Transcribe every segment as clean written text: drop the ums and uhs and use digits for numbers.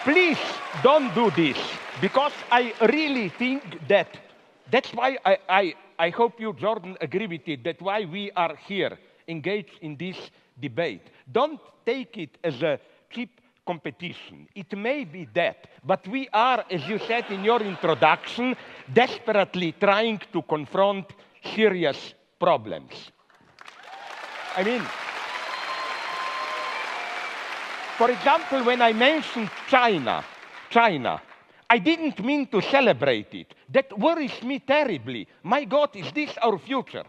please don't do this, because I really think that's why I hope you, Jordan, agree with it, that's why we are here, engaged in this debate. Don't take it as a cheap competition. It may be that, but we are, as you said in your introduction, desperately trying to confront serious problems. I mean, for example, when I mentioned China, I didn't mean to celebrate it. That worries me terribly. My God, is this our future?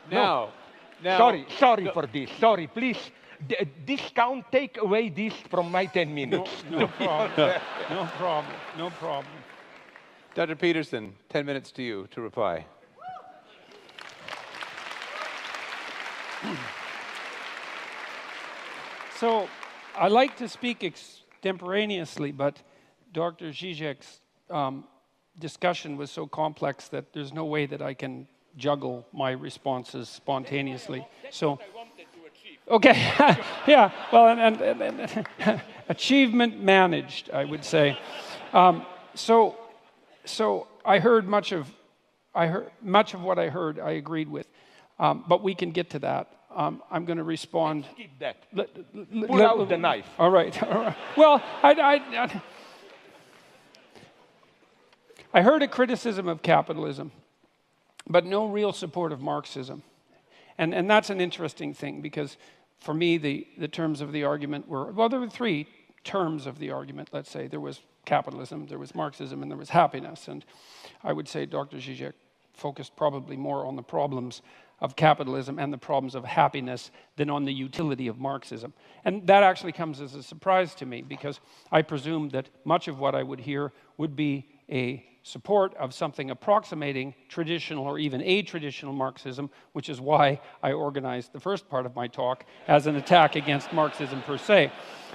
No. Sorry for this. Sorry, please. Discount, take away this from my 10 minutes. No problem. No problem. Dr. Peterson, 10 minutes to you to reply. So I like to speak extemporaneously, but Dr. Žížek's discussion was so complex that there's no way that I can juggle my responses spontaneously. So, okay, yeah. Well, and achievement managed, I would say. So I heard much of what I heard. I agreed with, but we can get to that. I'm going to respond. Let's keep that. Pull out the knife. All right. Well, I heard a criticism of capitalism, but no real support of Marxism. And that's an interesting thing, because for me, the terms of the argument were, well, there were three terms of the argument, let's say. There was capitalism, there was Marxism, and there was happiness. And I would say Dr. Žížek focused probably more on the problems of capitalism and the problems of happiness than on the utility of Marxism. And that actually comes as a surprise to me, because I presumed that much of what I would hear would be a support of something approximating traditional or even a-traditional Marxism, which is why I organized the first part of my talk as an attack against Marxism per se.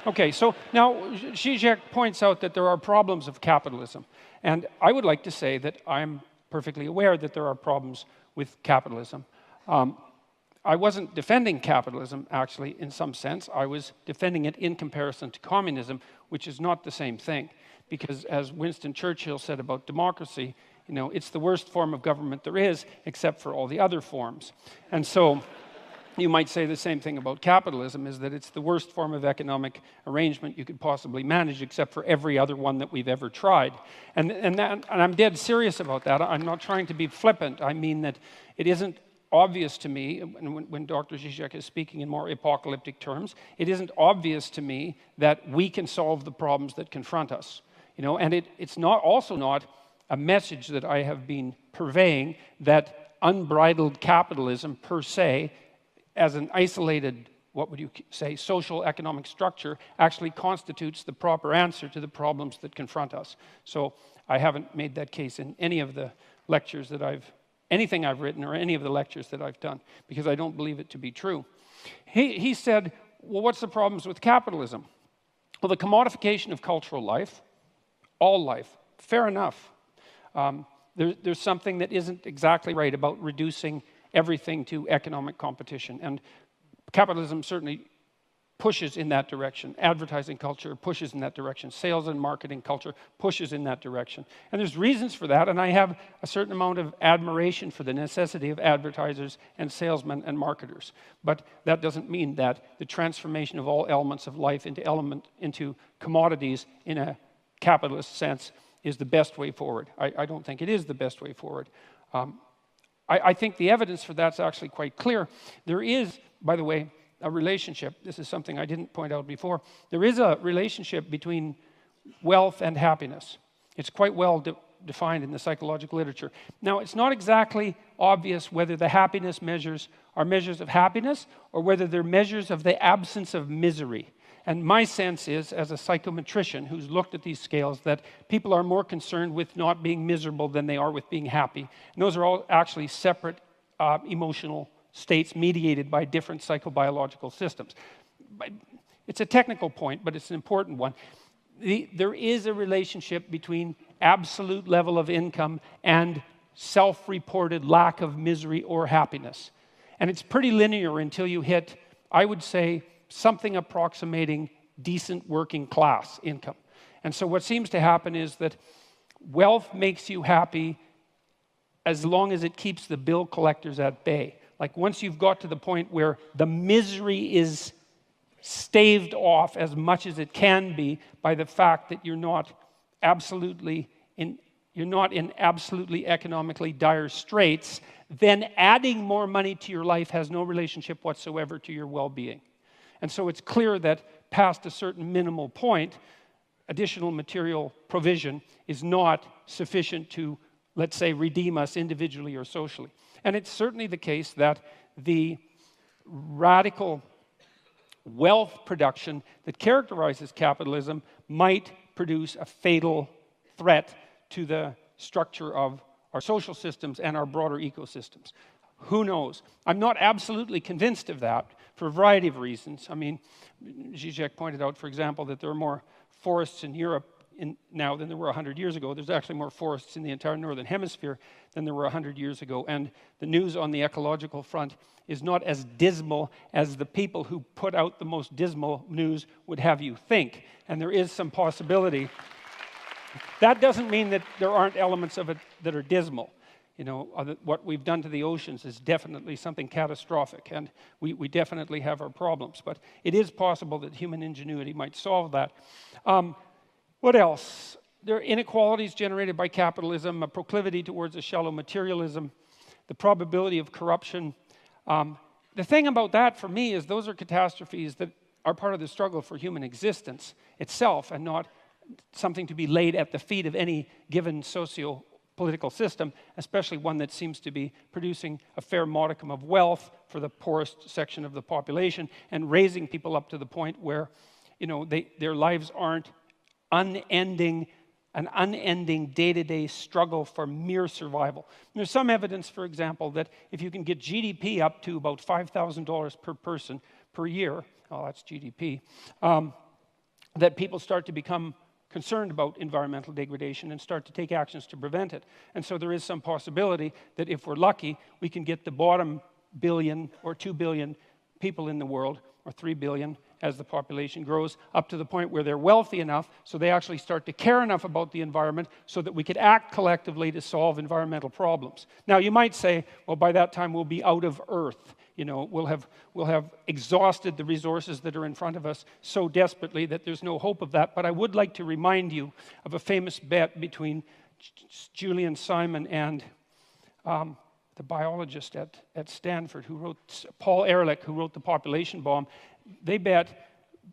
Okay, so now Žížek points out that there are problems of capitalism. And I would like to say that I'm perfectly aware that there are problems with capitalism. I wasn't defending capitalism, actually, in some sense. I was defending it in comparison to communism, which is not the same thing. Because as Winston Churchill said about democracy, it's the worst form of government there is, except for all the other forms. And so you might say the same thing about capitalism, is that it's the worst form of economic arrangement you could possibly manage, except for every other one that we've ever tried. And I'm dead serious about that. I'm not trying to be flippant. I mean that it isn't obvious to me, and when Dr. Žížek is speaking in more apocalyptic terms, it isn't obvious to me that we can solve the problems that confront us. And it's also not a message that I have been purveying that unbridled capitalism per se, as an isolated, what would you say, social economic structure, actually constitutes the proper answer to the problems that confront us. So I haven't made that case in any of the lectures that anything I've written or any of the lectures that I've done, because I don't believe it to be true. He said, well, what's the problems with capitalism? Well, the commodification of cultural life, all life, fair enough. There's something that isn't exactly right about reducing everything to economic competition. And capitalism certainly pushes in that direction. Advertising culture pushes in that direction. Sales and marketing culture pushes in that direction. And there's reasons for that, and I have a certain amount of admiration for the necessity of advertisers and salesmen and marketers. But that doesn't mean that the transformation of all elements of life into commodities in a capitalist sense is the best way forward. I don't think it is the best way forward. I think the evidence for that's actually quite clear. There is, by the way, a relationship. This is something I didn't point out before. There is a relationship between wealth and happiness. It's quite well defined in the psychological literature. Now, it's not exactly obvious whether the happiness measures are measures of happiness or whether they're measures of the absence of misery. And my sense is, as a psychometrician who's looked at these scales, that people are more concerned with not being miserable than they are with being happy. And those are all actually separate emotional states mediated by different psychobiological systems. It's a technical point, but it's an important one. There is a relationship between absolute level of income and self-reported lack of misery or happiness. And it's pretty linear until you hit, I would say, something approximating decent working class income. And so what seems to happen is that wealth makes you happy as long as it keeps the bill collectors at bay. Like once you've got to the point where the misery is staved off as much as it can be by the fact that you're not in absolutely economically dire straits, then adding more money to your life has no relationship whatsoever to your well-being. And so it's clear that past a certain minimal point, additional material provision is not sufficient to, let's say, redeem us individually or socially. And it's certainly the case that the radical wealth production that characterizes capitalism might produce a fatal threat to the structure of our social systems and our broader ecosystems. Who knows? I'm not absolutely convinced of that for a variety of reasons. I mean, ژیژek pointed out, for example, that there are more forests in Europe now than there were 100 years ago. There's actually more forests in the entire northern hemisphere than there were 100 years ago. And the news on the ecological front is not as dismal as the people who put out the most dismal news would have you think. And there is some possibility. That doesn't mean that there aren't elements of it that are dismal. You know, what we've done to the oceans is definitely something catastrophic, and we definitely have our problems. But it is possible that human ingenuity might solve that. What else? There are inequalities generated by capitalism, a proclivity towards a shallow materialism, the probability of corruption. The thing about that for me is those are catastrophes that are part of the struggle for human existence itself and not something to be laid at the feet of any given socio-political system, especially one that seems to be producing a fair modicum of wealth for the poorest section of the population and raising people up to the point where, you know, their lives aren't an unending day-to-day struggle for mere survival. And there's some evidence, for example, that if you can get GDP up to about $5,000 per person per year, oh, that's GDP, that people start to become concerned about environmental degradation and start to take actions to prevent it. And so there is some possibility that if we're lucky, we can get the bottom billion or 2 billion people in the world, or 3 billion as the population grows, up to the point where they're wealthy enough so they actually start to care enough about the environment so that we could act collectively to solve environmental problems. Now, you might say, well, by that time we'll be out of Earth. You know, we'll have exhausted the resources that are in front of us so desperately that there's no hope of that. But I would like to remind you of a famous bet between Julian Simon and the biologist at Stanford who wrote, Paul Ehrlich, who wrote The Population Bomb. They bet,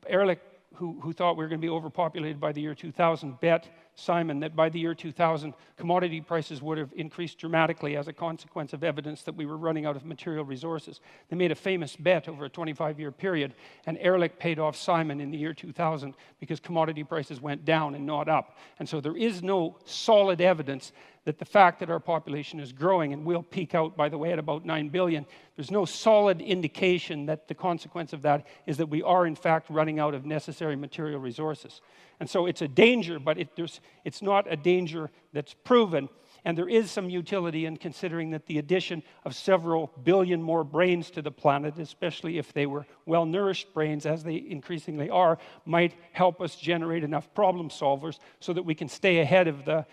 Ehrlich, who thought we were going to be overpopulated by the year 2000, bet Simon that by the year 2000, commodity prices would have increased dramatically as a consequence of evidence that we were running out of material resources. They made a famous bet over a 25-year period, and Ehrlich paid off Simon in the year 2000 because commodity prices went down and not up. And so there is no solid evidence that the fact that our population is growing, and will peak out, by the way, at about 9 billion, there's no solid indication that the consequence of that is that we are, in fact, running out of necessary material resources. And so it's a danger, but it's not a danger that's proven. And there is some utility in considering that the addition of several billion more brains to the planet, especially if they were well-nourished brains, as they increasingly are, might help us generate enough problem solvers so that we can stay ahead of the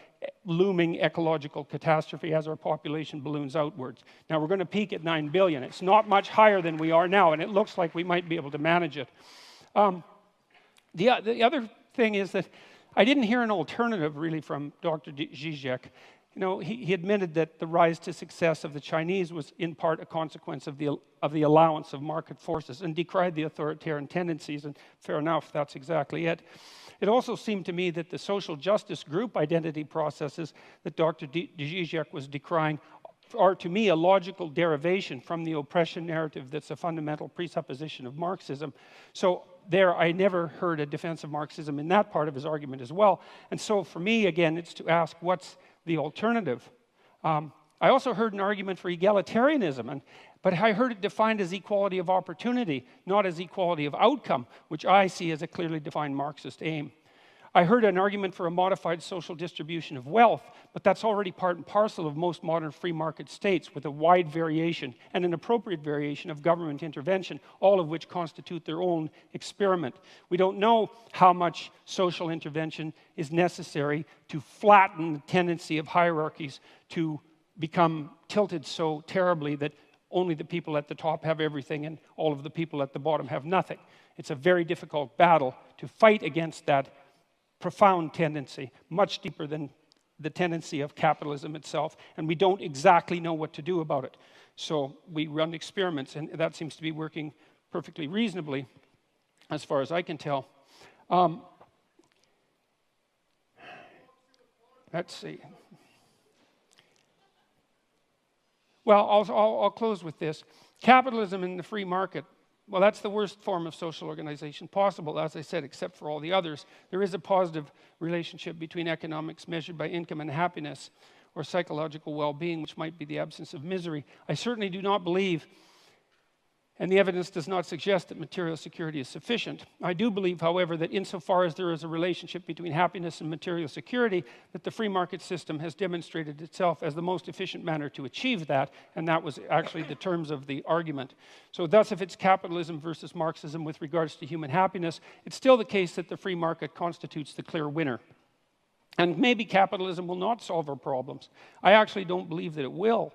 looming ecological catastrophe as our population balloons outwards. Now, we're going to peak at 9 billion. It's not much higher than we are now, and it looks like we might be able to manage it. The other thing is that I didn't hear an alternative, really, from Dr. ژیژek. You know, he admitted that the rise to success of the Chinese was in part a consequence of the allowance of market forces, and decried the authoritarian tendencies, and fair enough, that's exactly it. It also seemed to me that the social justice group identity processes that Dr. ژیژek was decrying are, to me, a logical derivation from the oppression narrative that's a fundamental presupposition of Marxism. So there, I never heard a defense of Marxism in that part of his argument as well. And so for me, again, it's to ask, what's the alternative? I also heard an argument for egalitarianism, but I heard it defined as equality of opportunity, not as equality of outcome, which I see as a clearly defined Marxist aim. I heard an argument for a modified social distribution of wealth, but that's already part and parcel of most modern free market states with a wide variation and an appropriate variation of government intervention, all of which constitute their own experiment. We don't know how much social intervention is necessary to flatten the tendency of hierarchies to become tilted so terribly that only the people at the top have everything and all of the people at the bottom have nothing. It's a very difficult battle to fight against that profound tendency, much deeper than the tendency of capitalism itself, and we don't exactly know what to do about it. So we run experiments, and that seems to be working perfectly reasonably, as far as I can tell. Let's see. Well, I'll close with this. Capitalism in the free market, well, that's the worst form of social organization possible, as I said, except for all the others. There is a positive relationship between economics measured by income and happiness, or psychological well-being, which might be the absence of misery. I certainly do not believe, and the evidence does not suggest that material security is sufficient. I do believe, however, that insofar as there is a relationship between happiness and material security, that the free market system has demonstrated itself as the most efficient manner to achieve that, and that was actually the terms of the argument. So thus, if it's capitalism versus Marxism with regards to human happiness, it's still the case that the free market constitutes the clear winner. And maybe capitalism will not solve our problems. I actually don't believe that it will.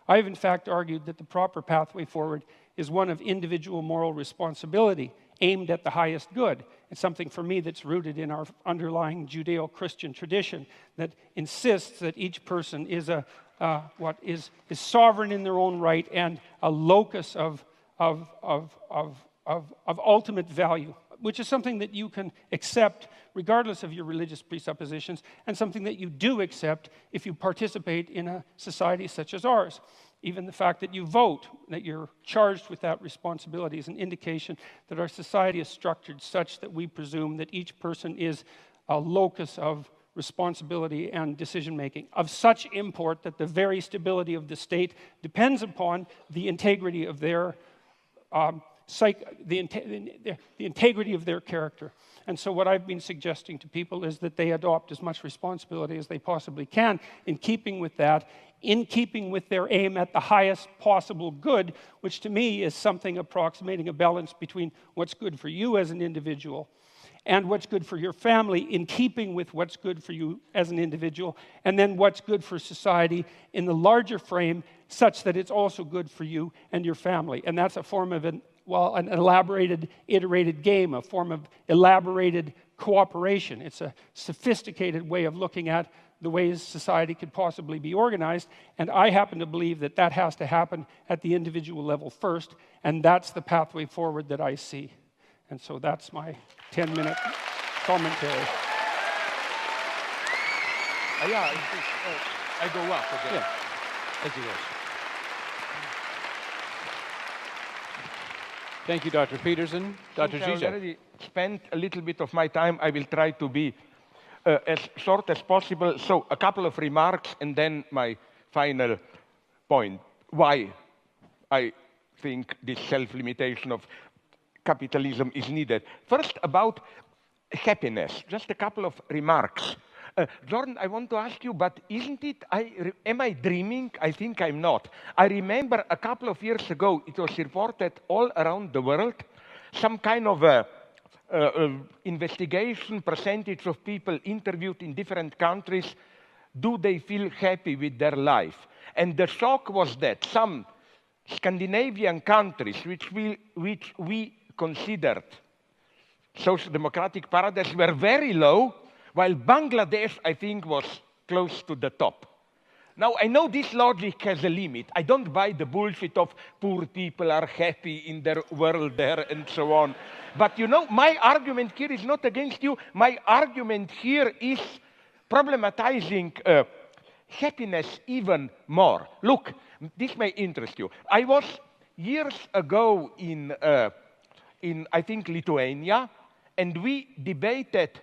I've in fact argued that the proper pathway forward is one of individual moral responsibility aimed at the highest good. It's something for me that's rooted in our underlying Judeo-Christian tradition that insists that each person is is sovereign in their own right and a locus of ultimate value, which is something that you can accept regardless of your religious presuppositions, and something that you do accept if you participate in a society such as ours. Even the fact that you vote, that you're charged with that responsibility, is an indication that our society is structured such that we presume that each person is a locus of responsibility and decision-making of such import that the very stability of the state depends upon the integrity of their the integrity of their character. And so what I've been suggesting to people is that they adopt as much responsibility as they possibly can in keeping with that, in keeping with their aim at the highest possible good, which to me is something approximating a balance between what's good for you as an individual and what's good for your family, in keeping with what's good for you as an individual, and then what's good for society in the larger frame, such that it's also good for you and your family. And that's a form of an elaborated, iterated game, a form of elaborated cooperation. It's a sophisticated way of looking at the ways society could possibly be organized, and I happen to believe that that has to happen at the individual level first, and that's the pathway forward that I see. And so that's my 10-minute commentary. I go up again. Yeah. Thank you, guys. Thank you, Dr. Peterson. Dr. Since I ژیژک. already spent a little bit of my time, I will try to be as short as possible. So a couple of remarks and then my final point. Why I think this self-limitation of capitalism is needed. First, about happiness. Just a couple of remarks. Jordan, I want to ask you, but isn't it, am I dreaming? I think I'm not. I remember a couple of years ago, it was reported all around the world, some kind of investigation, percentage of people interviewed in different countries, do they feel happy with their life? And the shock was that some Scandinavian countries, which we considered social democratic paradise, were very low, while Bangladesh, I think, was close to the top. Now, I know this logic has a limit. I don't buy the bullshit of poor people are happy in their world there and so on. But you know, my argument here is not against you. My argument here is problematizing happiness even more. Look, this may interest you. I was years ago in I think, Lithuania, and we debated,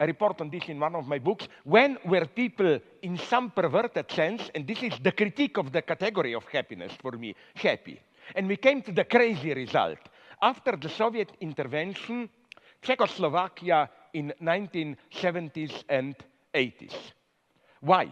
I report on this in one of my books, when were people, in some perverted sense, and this is the critique of the category of happiness for me, happy. And we came to the crazy result. After the Soviet intervention, Czechoslovakia in 1970s and 80s. Why?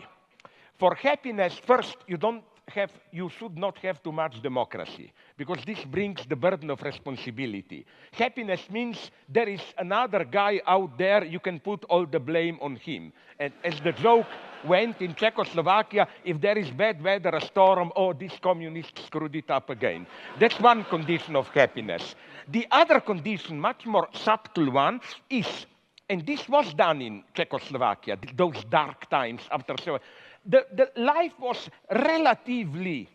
For happiness, first, you should not have too much democracy, because this brings the burden of responsibility. Happiness means there is another guy out there, you can put all the blame on him. And as the joke went in Czechoslovakia, if there is bad weather, a storm, oh, this communist screwed it up again. That's one condition of happiness. The other condition, much more subtle one, is, and this was done in Czechoslovakia, those dark times after the life was relatively,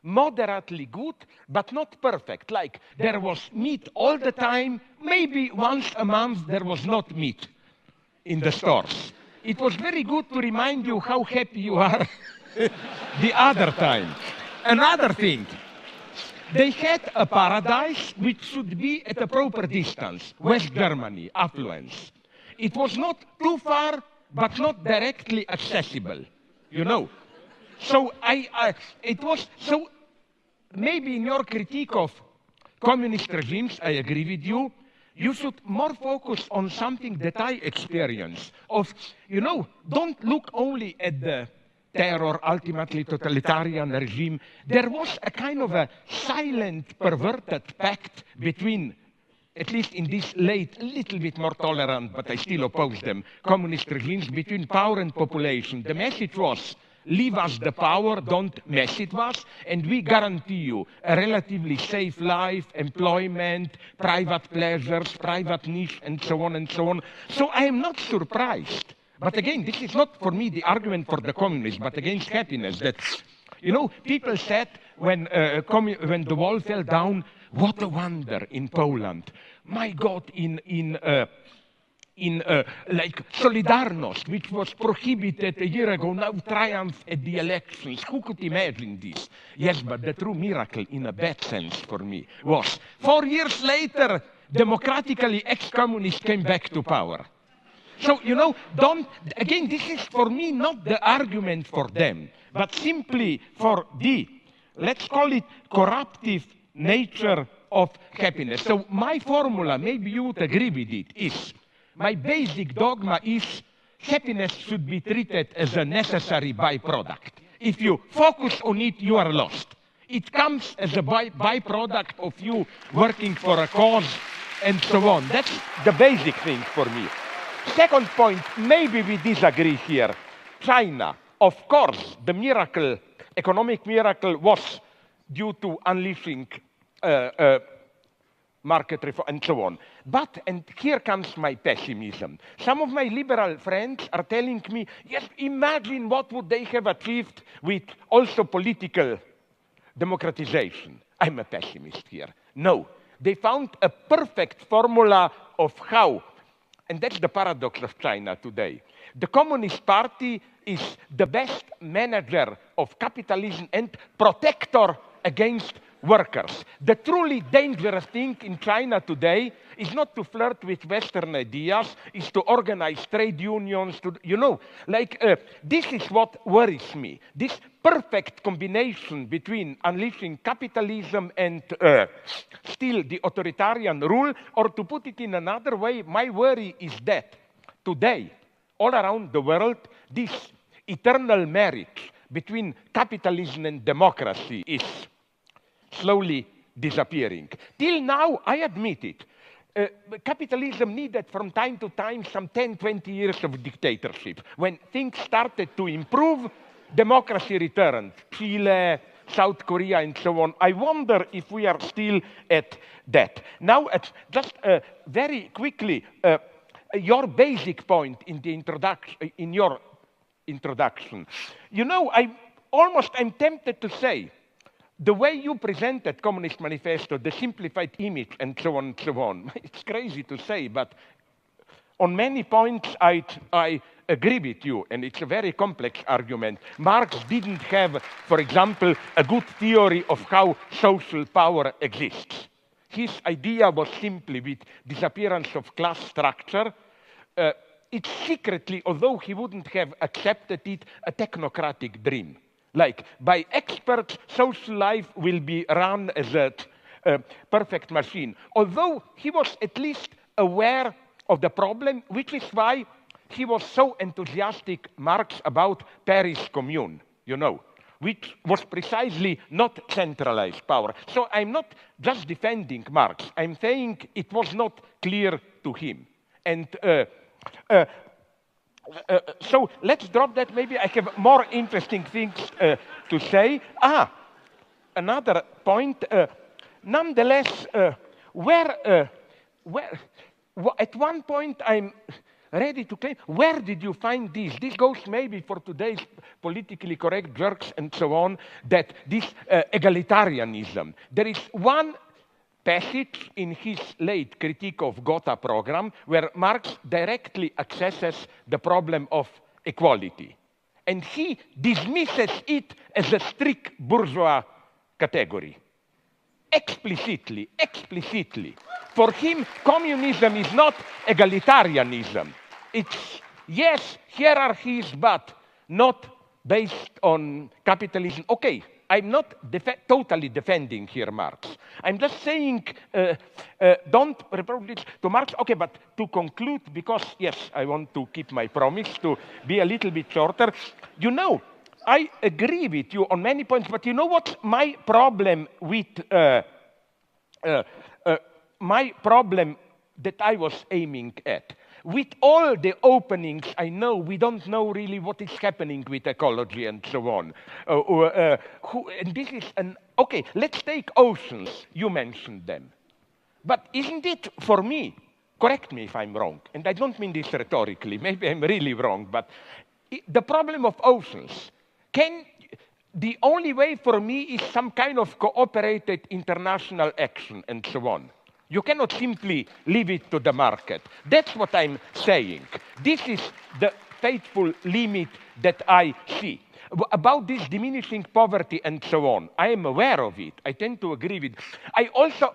moderately good, but not perfect. Like, there was meat all the time. Maybe once a month there was not meat in the stores. It was very good to remind you how happy you are the other time. Another thing, they had a paradise which should be at a proper distance. West Germany, affluence. It was not too far, but not directly accessible. You know, so so maybe in your critique of communist regimes, I agree with you. You should more focus on something that I experience. Don't look only at the terror, ultimately totalitarian regime. There was a kind of a silent, perverted pact between, at least in this late, a little bit more tolerant, but I still oppose them, communist regimes, between power and population. The message was, leave us the power, don't mess with us, and we guarantee you a relatively safe life, employment, private pleasures, private niche, and so on and so on. So I am not surprised. But again, this is not for me the argument for the communists, but against happiness. That, people said when the wall fell down, what a wonder in Poland. My God, like Solidarność, which was prohibited a year ago, now triumph at the elections. Who could imagine this? Yes, but the true miracle, in a bad sense for me, was 4 years later, democratically ex-communists came back to power. So, again, this is for me not the argument for them, but simply for the, let's call it, corruptive nature of happiness. So my formula, maybe you would agree with it, is, my basic dogma is happiness should be treated as a necessary byproduct. If you focus on it, you are lost. It comes as a byproduct of you working for a cause and so on. That's the basic thing for me. Second point, maybe we disagree here. China, of course, the miracle, economic miracle, was due to unleashing market reform and so on. But, and here comes my pessimism. Some of my liberal friends are telling me, yes, imagine what would they have achieved with also political democratization. I'm a pessimist here. No, they found a perfect formula of how, and that's the paradox of China today. The Communist Party is the best manager of capitalism and protector against workers. The truly dangerous thing in China today is not to flirt with Western ideas, is to organize trade unions, this is what worries me. This perfect combination between unleashing capitalism and still the authoritarian rule, or to put it in another way, my worry is that today, all around the world, this eternal marriage between capitalism and democracy is slowly disappearing. Till now, I admit it, capitalism needed from time to time some 10, 20 years of dictatorship. When things started to improve, democracy returned. Chile, South Korea, and so on. I wonder if we are still at that. Now, just very quickly, your basic point in the introduction, in your introduction. I'm tempted to say, the way you presented Communist Manifesto, the simplified image, and so on, it's crazy to say, but on many points I agree with you, and it's a very complex argument. Marx didn't have, for example, a good theory of how social power exists. His idea was simply, with disappearance of class structure, it's secretly, although he wouldn't have accepted it, a technocratic dream. Like, by experts, social life will be run as a perfect machine. Although he was at least aware of the problem, which is why he was so enthusiastic, Marx, about Paris Commune, you know, which was precisely not centralized power. So I'm not just defending Marx. I'm saying it was not clear to him. And so let's drop that. Maybe I have more interesting things to say. Another point. Nonetheless, at one point I'm ready to claim, where did you find this? This goes maybe for today's politically correct jerks and so on, that this egalitarianism. There is one passage in his late critique of Gotha program where Marx directly accesses the problem of equality. And he dismisses it as a strict bourgeois category. Explicitly. For him, communism is not egalitarianism. It's, yes, hierarchies, but not based on capitalism. Okay, I'm not totally defending here Marx. I'm just saying, don't reproduce to Marx. Okay, but to conclude, because, yes, I want to keep my promise to be a little bit shorter. You know, I agree with you on many points, but you know what my problem with my problem that I was aiming at? With all the openings, I know we don't know really what is happening with ecology and so on. And this is okay, let's take oceans. You mentioned them. But isn't it, for me, correct me if I'm wrong, and I don't mean this rhetorically, maybe I'm really wrong, but the problem of oceans, the only way for me is some kind of cooperated international action and so on. You cannot simply leave it to the market. That's what I'm saying. This is the faithful limit that I see. About this diminishing poverty and so on, I am aware of it. I tend to agree with.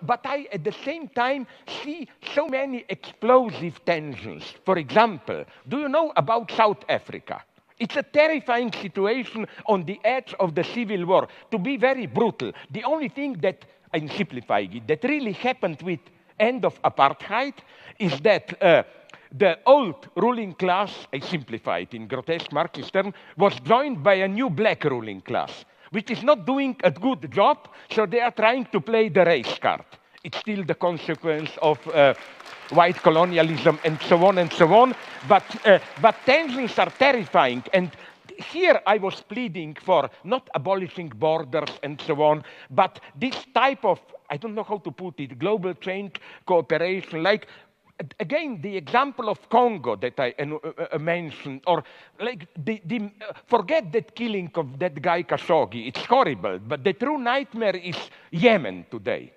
But I at the same time see so many explosive tensions. For example, do you know about South Africa? It's a terrifying situation on the edge of the civil war. To be very brutal, the only thing that, I'm simplifying it, that really happened with end of apartheid is that the old ruling class, I simplify it in grotesque Marxist terms, was joined by a new black ruling class, which is not doing a good job, so they are trying to play the race card. It's still the consequence of white colonialism and so on, but tensions are terrifying. And here I was pleading for not abolishing borders and so on, but this type of, I don't know how to put it, global change, cooperation, like, again, the example of Congo that I mentioned, or like, forget that killing of that guy Khashoggi, it's horrible, but the true nightmare is Yemen today.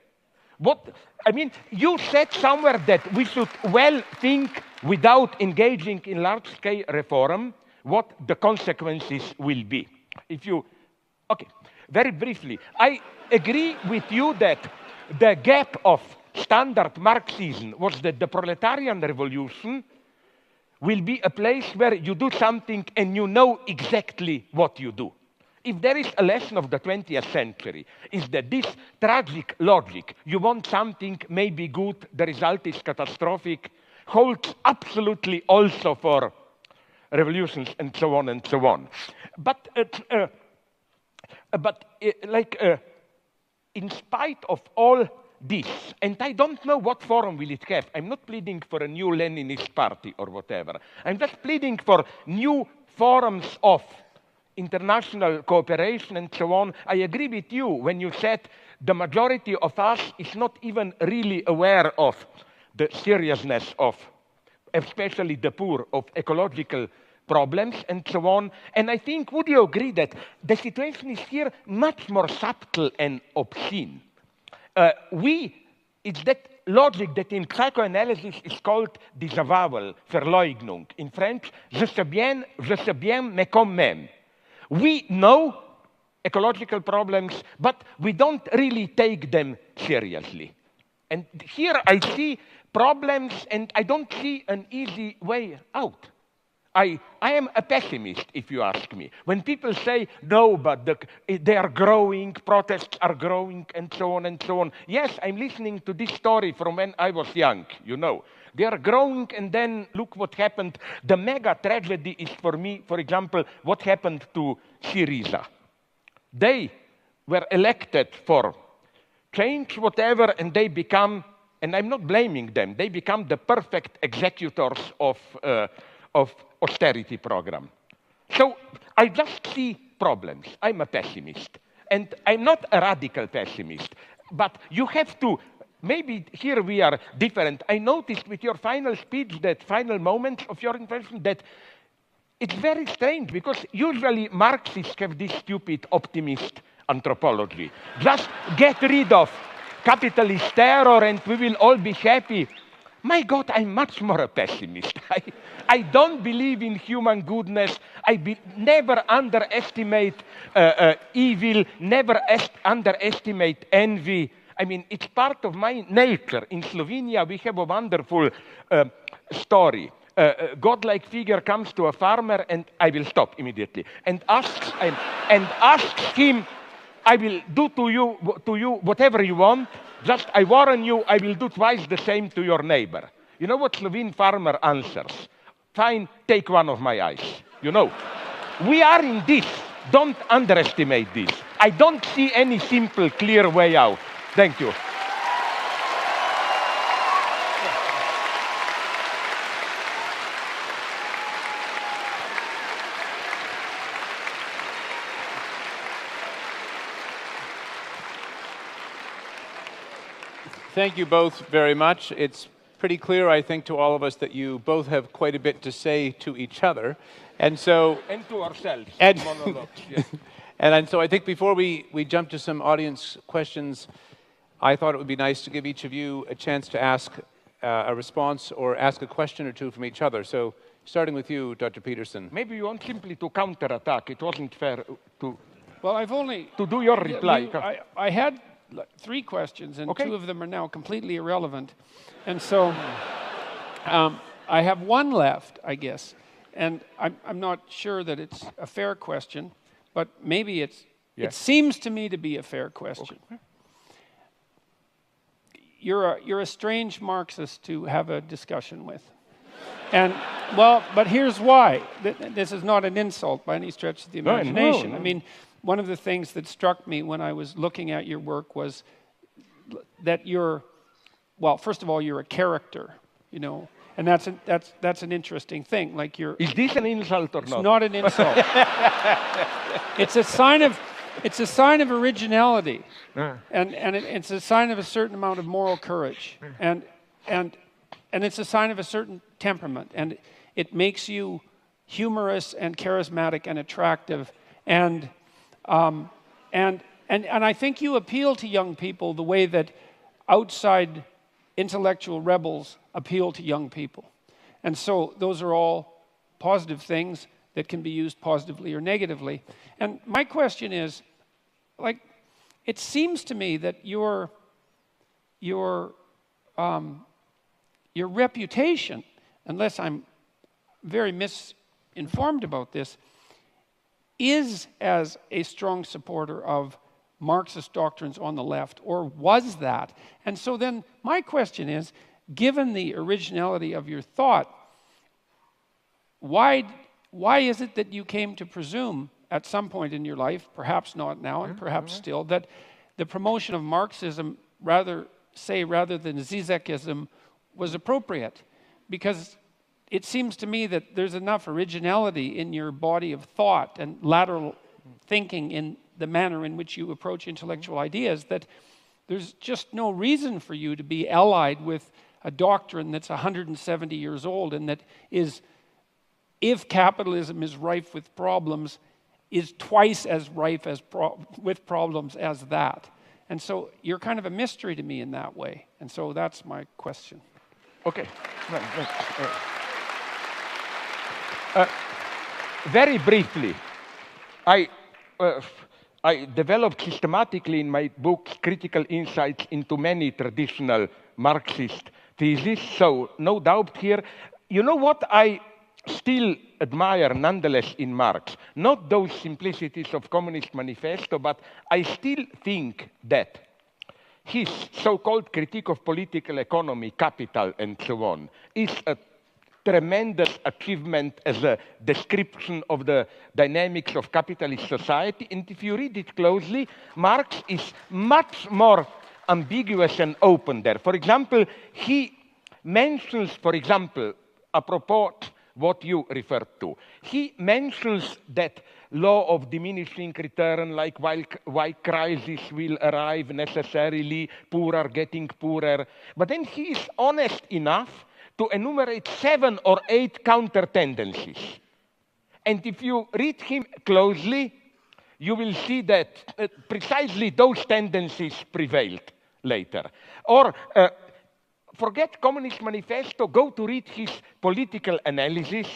You said somewhere that we should well think without engaging in large-scale reform what the consequences will be. Okay, very briefly, I agree with you that the gap of standard Marxism was that the proletarian revolution will be a place where you do something and you know exactly what you do. If there is a lesson of the 20th century, is that this tragic logic, you want something maybe good, the result is catastrophic, holds absolutely also for revolutions and so on and so on. But in spite of all this, and I don't know what forum will it have. I'm not pleading for a new Leninist party or whatever. I'm just pleading for new forums of international cooperation and so on. I agree with you when you said the majority of us is not even really aware of the seriousness of, especially the poor, of ecological problems and so on. And I think, would you agree that the situation is here much more subtle and obscene? It's that logic that in psychoanalysis is called disavowal, Verleugnung. In French, je sais bien, mais quand même. We know ecological problems, but we don't really take them seriously. And here I see problems, and I don't see an easy way out. I am a pessimist, if you ask me. When people say, no, but they are growing, protests are growing, and so on and so on. Yes, I'm listening to this story from when I was young, you know. They are growing, and then look what happened. The mega tragedy is, for me, for example, what happened to Syriza. They were elected for change, whatever, and they become, and I'm not blaming them, they become the perfect executors of austerity program. So I just see problems. I'm a pessimist. And I'm not a radical pessimist. But you have to, maybe here we are different. I noticed with your final speech, that final moment of your intervention, that it's very strange, because usually Marxists have this stupid optimist anthropology. Just get rid of capitalist terror and we will all be happy. My God, I'm much more a pessimist. I don't believe in human goodness. Never underestimate evil, never underestimate envy. I mean, it's part of my nature. In Slovenia, we have a wonderful story. A godlike figure comes to a farmer, and I will stop immediately, and asks him, I will do to you whatever you want. Just, I warn you, I will do twice the same to your neighbor. You know what Slovene farmer answers? Fine, take one of my eyes. You know, we are in this. Don't underestimate this. I don't see any simple, clear way out. Thank you. Thank you both very much. It's pretty clear, I think, to all of us that you both have quite a bit to say to each other. And so... And to ourselves. And, Yes. and so I think before we jump to some audience questions, I thought it would be nice to give each of you a chance to ask a response or ask a question or two from each other. So starting with you, Dr. Peterson. Maybe you want simply to counterattack. It wasn't fair to... Well, I've only... To do your reply. I had 3 questions, and 2 of them are now completely irrelevant. And so I have 1 left, I guess. And I'm not sure that it's a fair question, but maybe it seems to me to be a fair question. Okay. You're a strange Marxist to have a discussion with. And, well, but here's why. This is not an insult by any stretch of the imagination. No. I mean, one of the things that struck me when I was looking at your work was that well, first of all, you're a character, you know, and that's an interesting thing. Like Is this an insult or not? It's not an insult. It's a sign of originality, and it's a sign of a certain amount of moral courage, and it's a sign of a certain temperament, and it makes you humorous and charismatic and attractive, and I think you appeal to young people the way that outside intellectual rebels appeal to young people. And so those are all positive things that can be used positively or negatively. And my question is, like, it seems to me that your reputation, unless I'm very misinformed about this, is as a strong supporter of Marxist doctrines on the left, or was that? And so then my question is, given the originality of your thought, why is it that you came to presume at some point in your life, perhaps not now and perhaps still, that the promotion of Marxism rather than Zizekism was appropriate? Because it seems to me that there's enough originality in your body of thought and lateral thinking in the manner in which you approach intellectual ideas that there's just no reason for you to be allied with a doctrine that's 170 years old and that is, if capitalism is rife with problems, is twice as rife with problems as that. And so you're kind of a mystery to me in that way. And so that's my question. Okay. Very briefly, I developed systematically in my book critical insights into many traditional Marxist theses, so no doubt here. You know what I still admire nonetheless in Marx? Not those simplicities of Communist Manifesto, but I still think that his so-called critique of political economy, capital, and so on, is a tremendous achievement as a description of the dynamics of capitalist society. And if you read it closely, Marx is much more ambiguous and open there. For example, he mentions, for example, apropos what you referred to, he mentions that law of diminishing return, like why crisis will arrive necessarily, poor are getting poorer. But then he is honest enough to enumerate 7 or 8 counter tendencies. And if you read him closely, you will see that precisely those tendencies prevailed later. Or forget Communist Manifesto, go to read his political analysis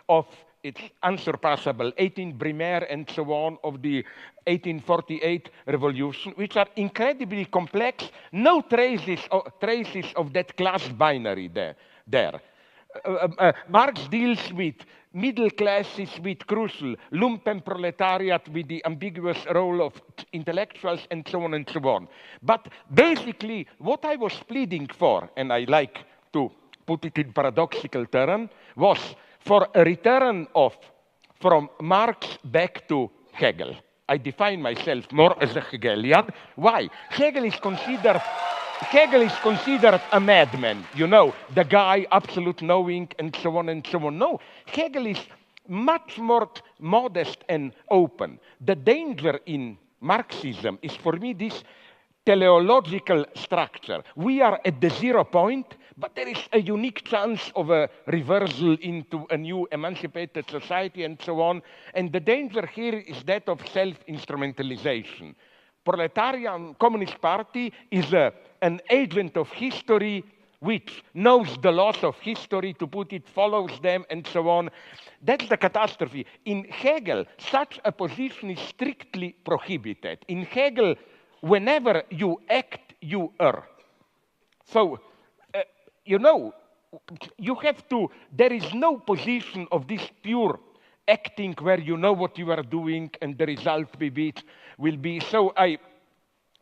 of its unsurpassable 18 Brumaire and so on of the 1848 revolution, which are incredibly complex, no traces of that class binary there. Marx deals with middle classes with crucial, lumpenproletariat with the ambiguous role of intellectuals and so on and so on. But basically, what I was pleading for, and I like to put it in paradoxical terms, was for a return from Marx back to Hegel. I define myself more as a Hegelian. Why? Hegel is considered a madman, you know, the guy, absolute knowing, and so on and so on. No, Hegel is much more modest and open. The danger in Marxism is, for me, this teleological structure. We are at the 0 point, but there is a unique chance of a reversal into a new emancipated society and so on. And the danger here is that of self-instrumentalization. Proletarian Communist Party is an agent of history which knows the laws of history, to put it, follows them, and so on. That's the catastrophe. In Hegel, such a position is strictly prohibited. In Hegel, whenever you act, you err. So, you know, you have to, there is no position of this pure acting where you know what you are doing and the result will be. So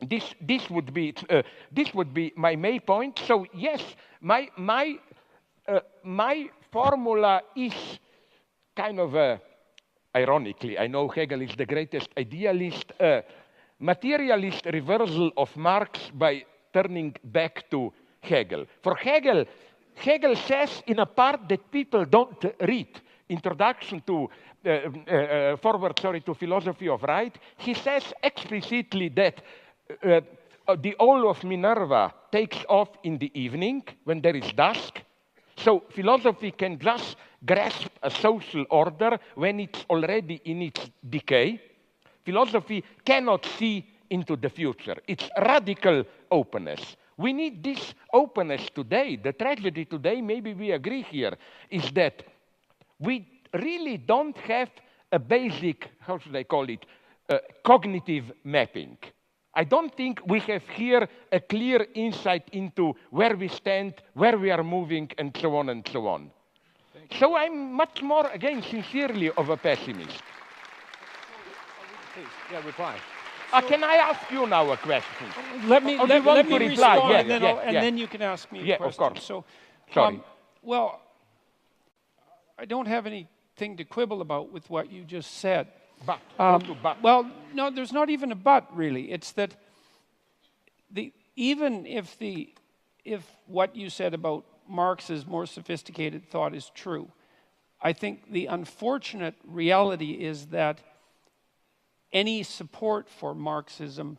this would be my main point. So yes, my formula is kind of ironically, I know Hegel is the greatest idealist, materialist reversal of Marx by turning back to Hegel. For Hegel says in a part that people don't read, Introduction to Forward to Philosophy of Right, he says explicitly that the owl of Minerva takes off in the evening when there is dusk. So philosophy can just grasp a social order when it's already in its decay. Philosophy cannot see into the future. It's radical openness. We need this openness today. The tragedy today, maybe we agree here, is that we really don't have a basic, how should I call it, cognitive mapping. I don't think we have here a clear insight into where we stand, where we are moving, and so on and so on. So I'm much more, again, sincerely of a pessimist. Please, yeah, reply. Can I ask you now a question? Let me respond, Yeah, and then you can ask me a question. Of course. So, sorry. Well, I don't have anything to quibble about with what you just said. But. Well, no, there's not even a but, really. It's that even if what you said about Marx's more sophisticated thought is true, I think the unfortunate reality is that any support for Marxism,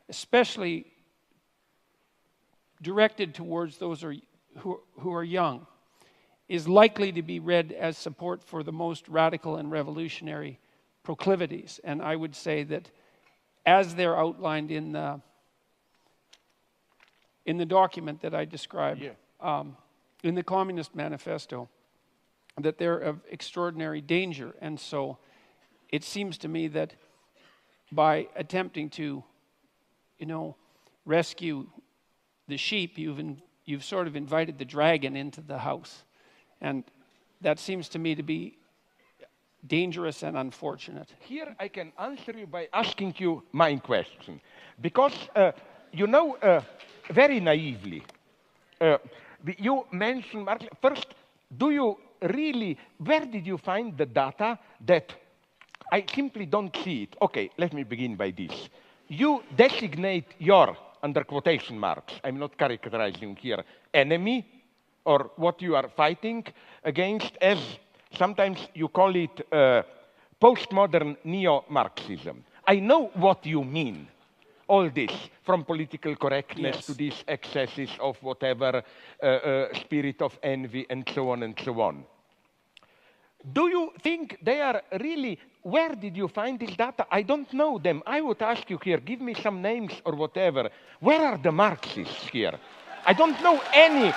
especially directed towards those who are young, is likely to be read as support for the most radical and revolutionary proclivities. And I would say that as they're outlined in the document that I described, in the Communist Manifesto, that they're of extraordinary danger. And so it seems to me that by attempting to, rescue the sheep, you've sort of invited the dragon into the house. And that seems to me to be dangerous and unfortunate. Here I can answer you by asking you my question. Because, you know, very naively, you mentioned, first, do you really, where did you find the data that I simply don't see it? Okay, let me begin by this. You designate your, under quotation marks, I'm not characterizing here, enemy, or what you are fighting against, as sometimes you call it postmodern neo-Marxism. I know what you mean. All this, from political correctness to these excesses of whatever spirit of envy and so on and so on. Do you think they are really, where did you find this data? I don't know them. I would ask you here, give me some names or whatever. Where are the Marxists here? I don't know any,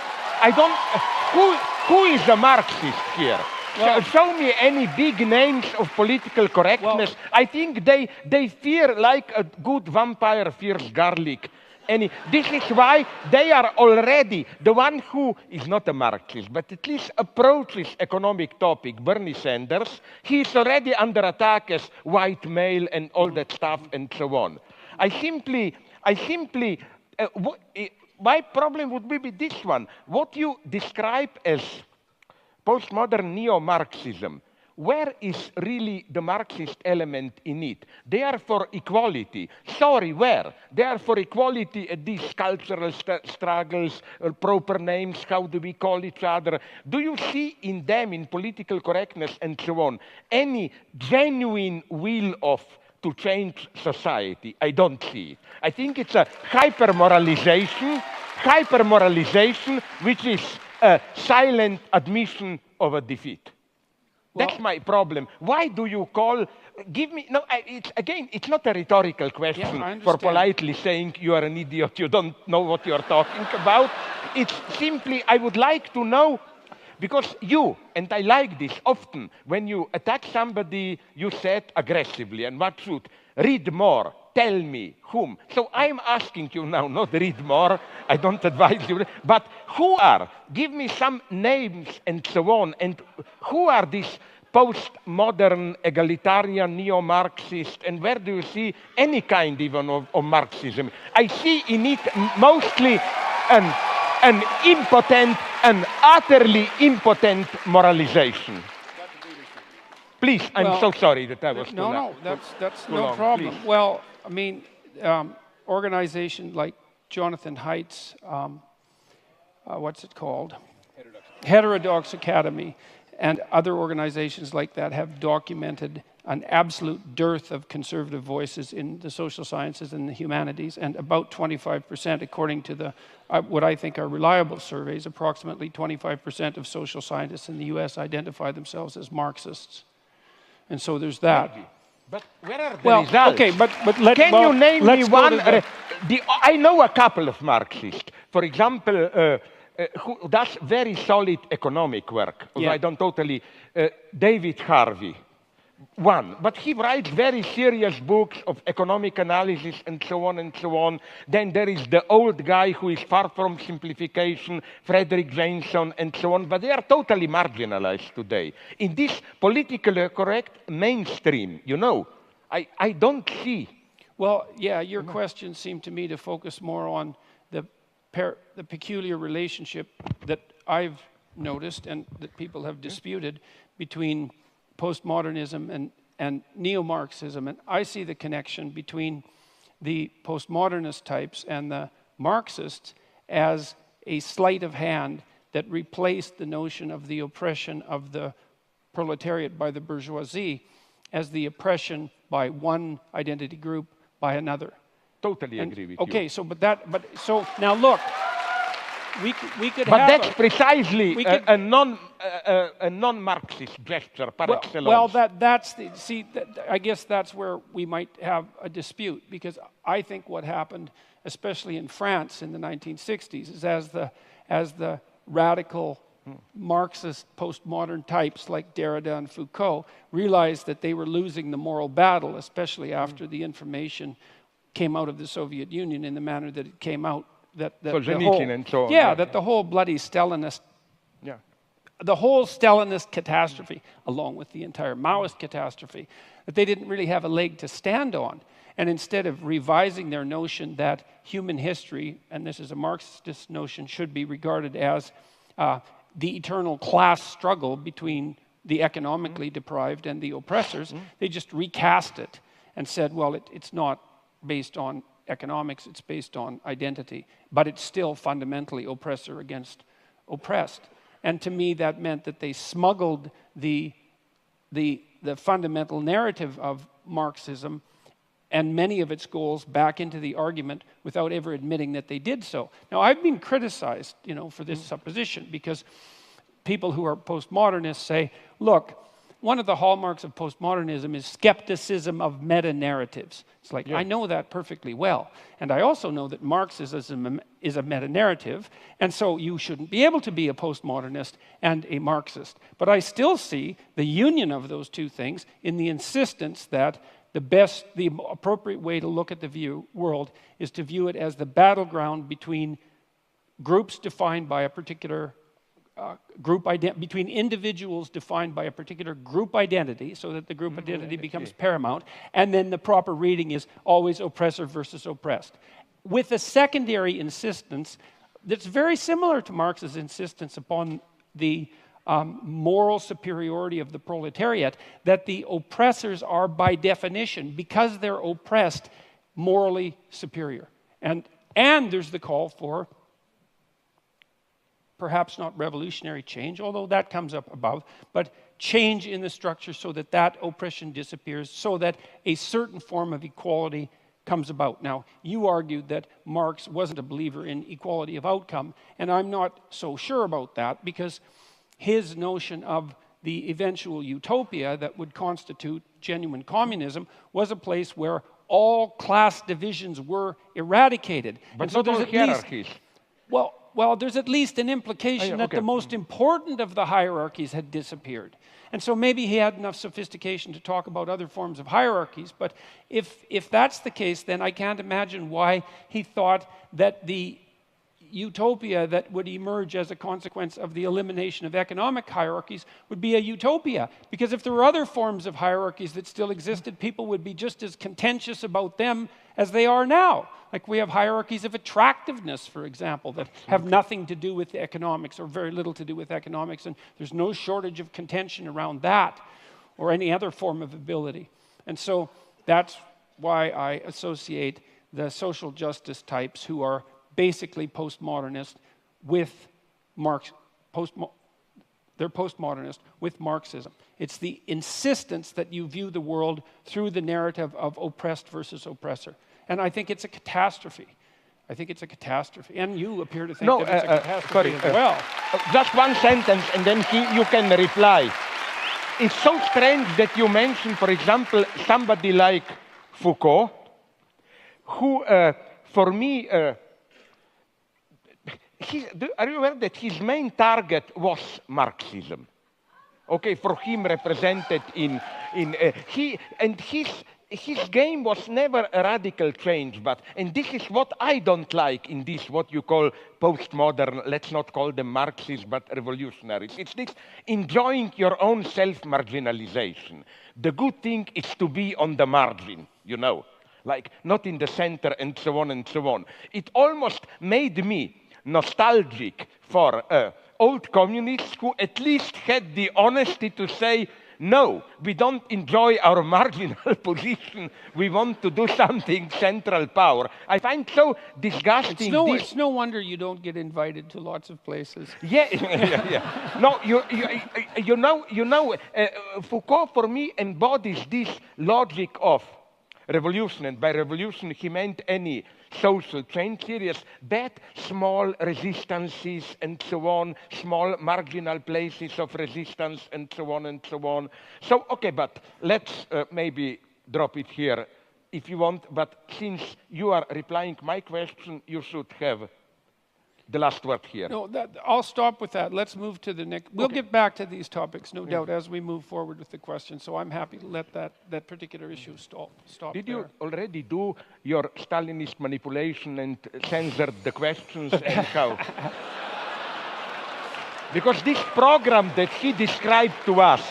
who is a Marxist here? Well, show me any big names of political correctness. Well, I think they fear like a good vampire fears garlic. This is why they are already, the one who is not a Marxist, but at least approaches economic topic, Bernie Sanders, he is already under attack as white male and all that stuff and so on. My problem would be with this one. What you describe as postmodern neo-Marxism, where is really the Marxist element in it? They are for equality. Sorry, where? They are for equality at these cultural struggles, proper names, how do we call each other? Do you see in them, in political correctness and so on, any genuine will to change society? I don't see it. I think it's a hyper-moralization, which is a silent admission of a defeat. Well, that's my problem. Why do you call, give me, no, it's not a rhetorical question for politely saying you are an idiot, you don't know what you're talking about. It's simply, I would like to know, because you, and I like this often, when you attack somebody, you say it aggressively, and what should? Read more. Tell me whom. So I'm asking you now, not read more, I don't advise you, but who are? Give me some names and so on, and who are these postmodern, egalitarian, neo-Marxist, and where do you see any kind even of Marxism? I see in it mostly an impotent, an utterly impotent moralization. Please, I'm so sorry that I was too long. No, that's no problem. Please. Well, I mean, organizations like Jonathan Haidt's, what's it called? Heterodox Academy, and other organizations like that have documented an absolute dearth of conservative voices in the social sciences and the humanities, and about 25%, according to the what I think are reliable surveys, approximately 25% of social scientists in the US identify themselves as Marxists. And so there's that. But where are the results? Okay, but can you name me one? I know a couple of Marxists. For example, who does very solid economic work. Yeah. I don't totally. David Harvey, one. But he writes very serious books of economic analysis and so on and so on. Then there is the old guy who is far from simplification, Frederick Jameson and so on. But they are totally marginalized today. In this politically correct mainstream, you know, I don't see. Well, yeah, your question seemed to me to focus more on the peculiar relationship that I've noticed and that people have disputed between postmodernism and neo-Marxism. And I see the connection between the postmodernist types and the Marxists as a sleight of hand that replaced the notion of the oppression of the proletariat by the bourgeoisie as the oppression by one identity group by another. Totally agree with you. Okay, so so now look, we could but have. But that's precisely a non-Marxist gesture par excellence. Well, that's the I guess that's where we might have a dispute, because I think what happened, especially in France in the 1960s, is as the radical Marxist postmodern types like Derrida and Foucault realized that they were losing the moral battle, especially after the information came out of the Soviet Union in the manner that it came out, that the whole bloody Stalinist the whole Stalinist catastrophe, along with the entire Maoist catastrophe, that they didn't really have a leg to stand on. And instead of revising their notion that human history, and this is a Marxist notion, should be regarded as the eternal class struggle between the economically deprived and the oppressors, they just recast it and said, well, it's not based on economics, it's based on identity, but it's still fundamentally oppressor against oppressed. And to me, that meant that they smuggled the fundamental narrative of Marxism and many of its goals back into the argument without ever admitting that they did so. Now, I've been criticized, for this supposition because people who are postmodernists say, look, one of the hallmarks of postmodernism is skepticism of meta-narratives. It's like, I know that perfectly well. And I also know that Marxism is a meta-narrative, and so you shouldn't be able to be a postmodernist and a Marxist. But I still see the union of those two things in the insistence that the appropriate way to look at the world is to view it as the battleground between groups defined by a particular between individuals defined by a particular group identity, so that the group identity becomes paramount, and then the proper reading is always oppressor versus oppressed. With a secondary insistence that's very similar to Marx's insistence upon the moral superiority of the proletariat, that the oppressors are by definition, because they're oppressed, morally superior. And there's the call for perhaps not revolutionary change, although that comes up above, but change in the structure so that that oppression disappears, so that a certain form of equality comes about. Now, you argued that Marx wasn't a believer in equality of outcome, and I'm not so sure about that, because his notion of the eventual utopia that would constitute genuine communism was a place where all class divisions were eradicated. But so there's hierarchies. Well, there's at least an implication that the most important of the hierarchies had disappeared. And so maybe he had enough sophistication to talk about other forms of hierarchies, but if that's the case, then I can't imagine why he thought that the utopia that would emerge as a consequence of the elimination of economic hierarchies would be a utopia. Because if there were other forms of hierarchies that still existed, people would be just as contentious about them as they are now. Like we have hierarchies of attractiveness, for example, that have nothing to do with economics or very little to do with economics, and there's no shortage of contention around that or any other form of ability. And so that's why I associate the social justice types who are basically postmodernist with they're postmodernist with Marxism. It's the insistence that you view the world through the narrative of oppressed versus oppressor. And I think it's a catastrophe. I think it's a catastrophe. And you appear to think that it's a catastrophe as well. Just one sentence, and then you can reply. It's so strange that you mention, for example, somebody like Foucault, who, for me, are you aware that his main target was Marxism? Okay, for him represented his game was never a radical change, and this is what I don't like in this, what you call postmodern, let's not call them Marxists, but revolutionaries. It's this enjoying your own self-marginalization. The good thing is to be on the margin, like not in the center and so on and so on. It almost made me nostalgic for old communists who at least had the honesty to say, no, we don't enjoy our marginal position. We want to do something central power. I find so disgusting. It's no wonder you don't get invited to lots of places. Yeah. No, Foucault for me embodies this logic of revolution, and by revolution he meant any social change, serious, bad small resistances and so on, small marginal places of resistance and so on and so on. So, okay, but let's maybe drop it here if you want, but since you are replying my question, you should have the last word here. No, I'll stop with that. Let's move to the next. We'll get back to these topics, no doubt, as we move forward with the question. So I'm happy to let that particular issue stop Did there. you already do your Stalinist manipulation and censored the questions and how? Because this program that he described to us,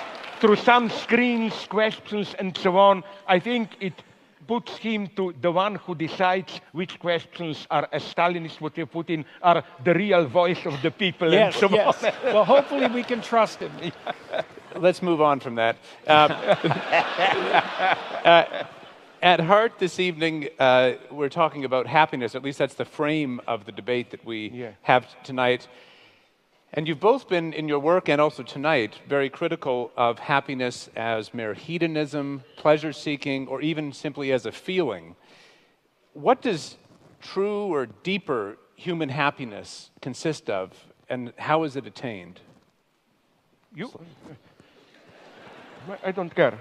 through some screens, questions, and so on, I think it puts him to the one who decides which questions are, as Stalinist would have put in, are the real voice of the people and so on. Well, hopefully we can trust him. Let's move on from that. At heart this evening, we're talking about happiness. At least that's the frame of the debate that we have tonight. And you've both been, in your work and also tonight, very critical of happiness as mere hedonism, pleasure-seeking, or even simply as a feeling. What does true or deeper human happiness consist of, and how is it attained? I don't care.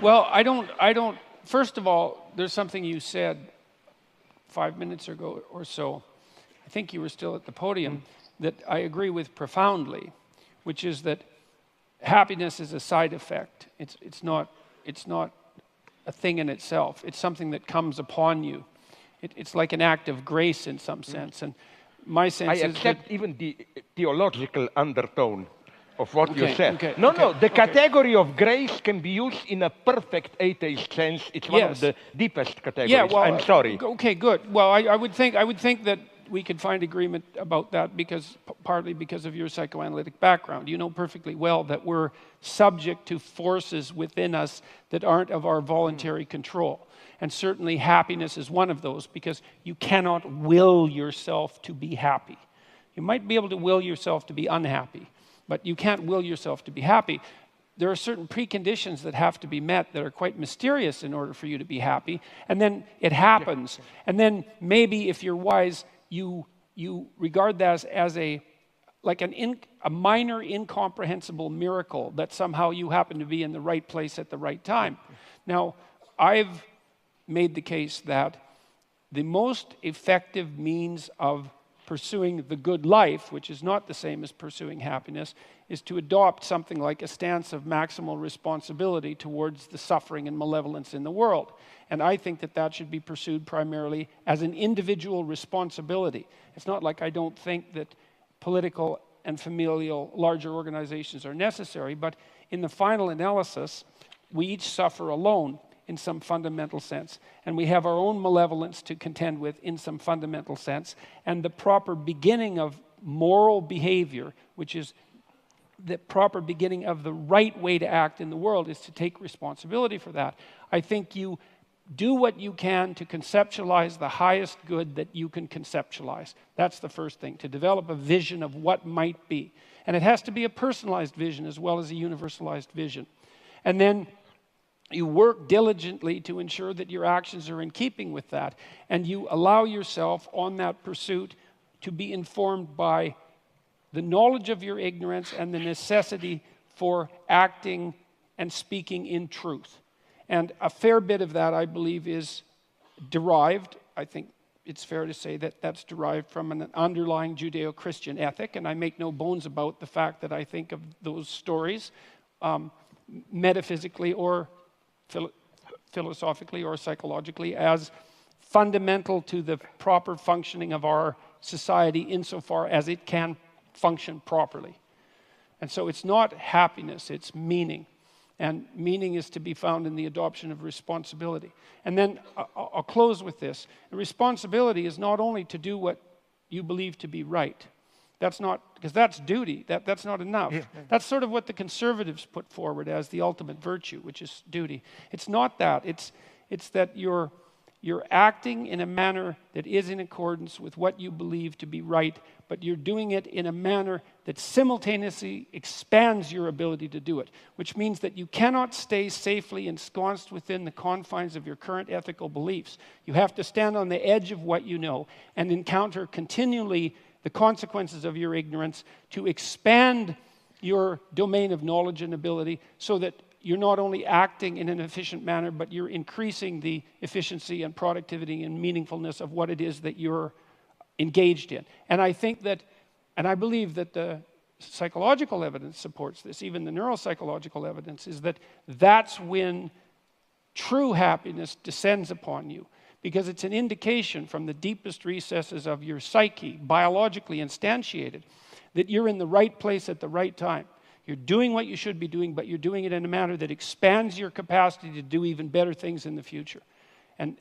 Well, I don't, first of all, there's something you said 5 minutes ago or so, I think you were still at the podium, that I agree with profoundly, which is that happiness is a side effect. It's not a thing in itself. It's something that comes upon you. It's like an act of grace in some sense. And my sense is I accept even the theological undertone of what you said. Okay, The category of grace can be used in a perfect atheist sense. It's one of the deepest categories. Yeah, well, I'm sorry. Okay, good. Well, I would think that we could find agreement about that because partly because of your psychoanalytic background. You know perfectly well that we're subject to forces within us that aren't of our voluntary control. And certainly happiness is one of those because you cannot will yourself to be happy. You might be able to will yourself to be unhappy, but you can't will yourself to be happy. There are certain preconditions that have to be met that are quite mysterious in order for you to be happy, and then it happens. And then maybe if you're wise, you regard that as a minor incomprehensible miracle that somehow you happen to be in the right place at the right time. Now, I've made the case that the most effective means of pursuing the good life, which is not the same as pursuing happiness, is to adopt something like a stance of maximal responsibility towards the suffering and malevolence in the world. And I think that that should be pursued primarily as an individual responsibility. It's not like I don't think that political and familial larger organizations are necessary, but in the final analysis, we each suffer alone in some fundamental sense. And we have our own malevolence to contend with in some fundamental sense. And the proper beginning of moral behavior, which is the proper beginning of the right way to act in the world, is to take responsibility for that. I think you do what you can to conceptualize the highest good that you can conceptualize. That's the first thing, to develop a vision of what might be. And it has to be a personalized vision as well as a universalized vision. And then you work diligently to ensure that your actions are in keeping with that. And you allow yourself on that pursuit to be informed by the knowledge of your ignorance and the necessity for acting and speaking in truth. And a fair bit of that, I believe, is derived. I think it's fair to say that that's derived from an underlying Judeo-Christian ethic. And I make no bones about the fact that I think of those stories metaphysically or philosophically or psychologically as fundamental to the proper functioning of our society insofar as it can function properly. And so it's not happiness, it's meaning. And meaning is to be found in the adoption of responsibility. And then I'll close with this. Responsibility is not only to do what you believe to be right. That's not, because that's duty. That's not enough. That's sort of what the conservatives put forward as the ultimate virtue, which is duty. It's not that. It's that you're acting in a manner that is in accordance with what you believe to be right, but you're doing it in a manner that simultaneously expands your ability to do it, which means that you cannot stay safely ensconced within the confines of your current ethical beliefs. You have to stand on the edge of what you know and encounter continually the consequences of your ignorance to expand your domain of knowledge and ability so that you're not only acting in an efficient manner, but you're increasing the efficiency and productivity and meaningfulness of what it is that you're engaged in. And I think that, and I believe that the psychological evidence supports this, even the neuropsychological evidence, is that that's when true happiness descends upon you, because it's an indication from the deepest recesses of your psyche, biologically instantiated, that you're in the right place at the right time. You're doing what you should be doing, but you're doing it in a manner that expands your capacity to do even better things in the future. And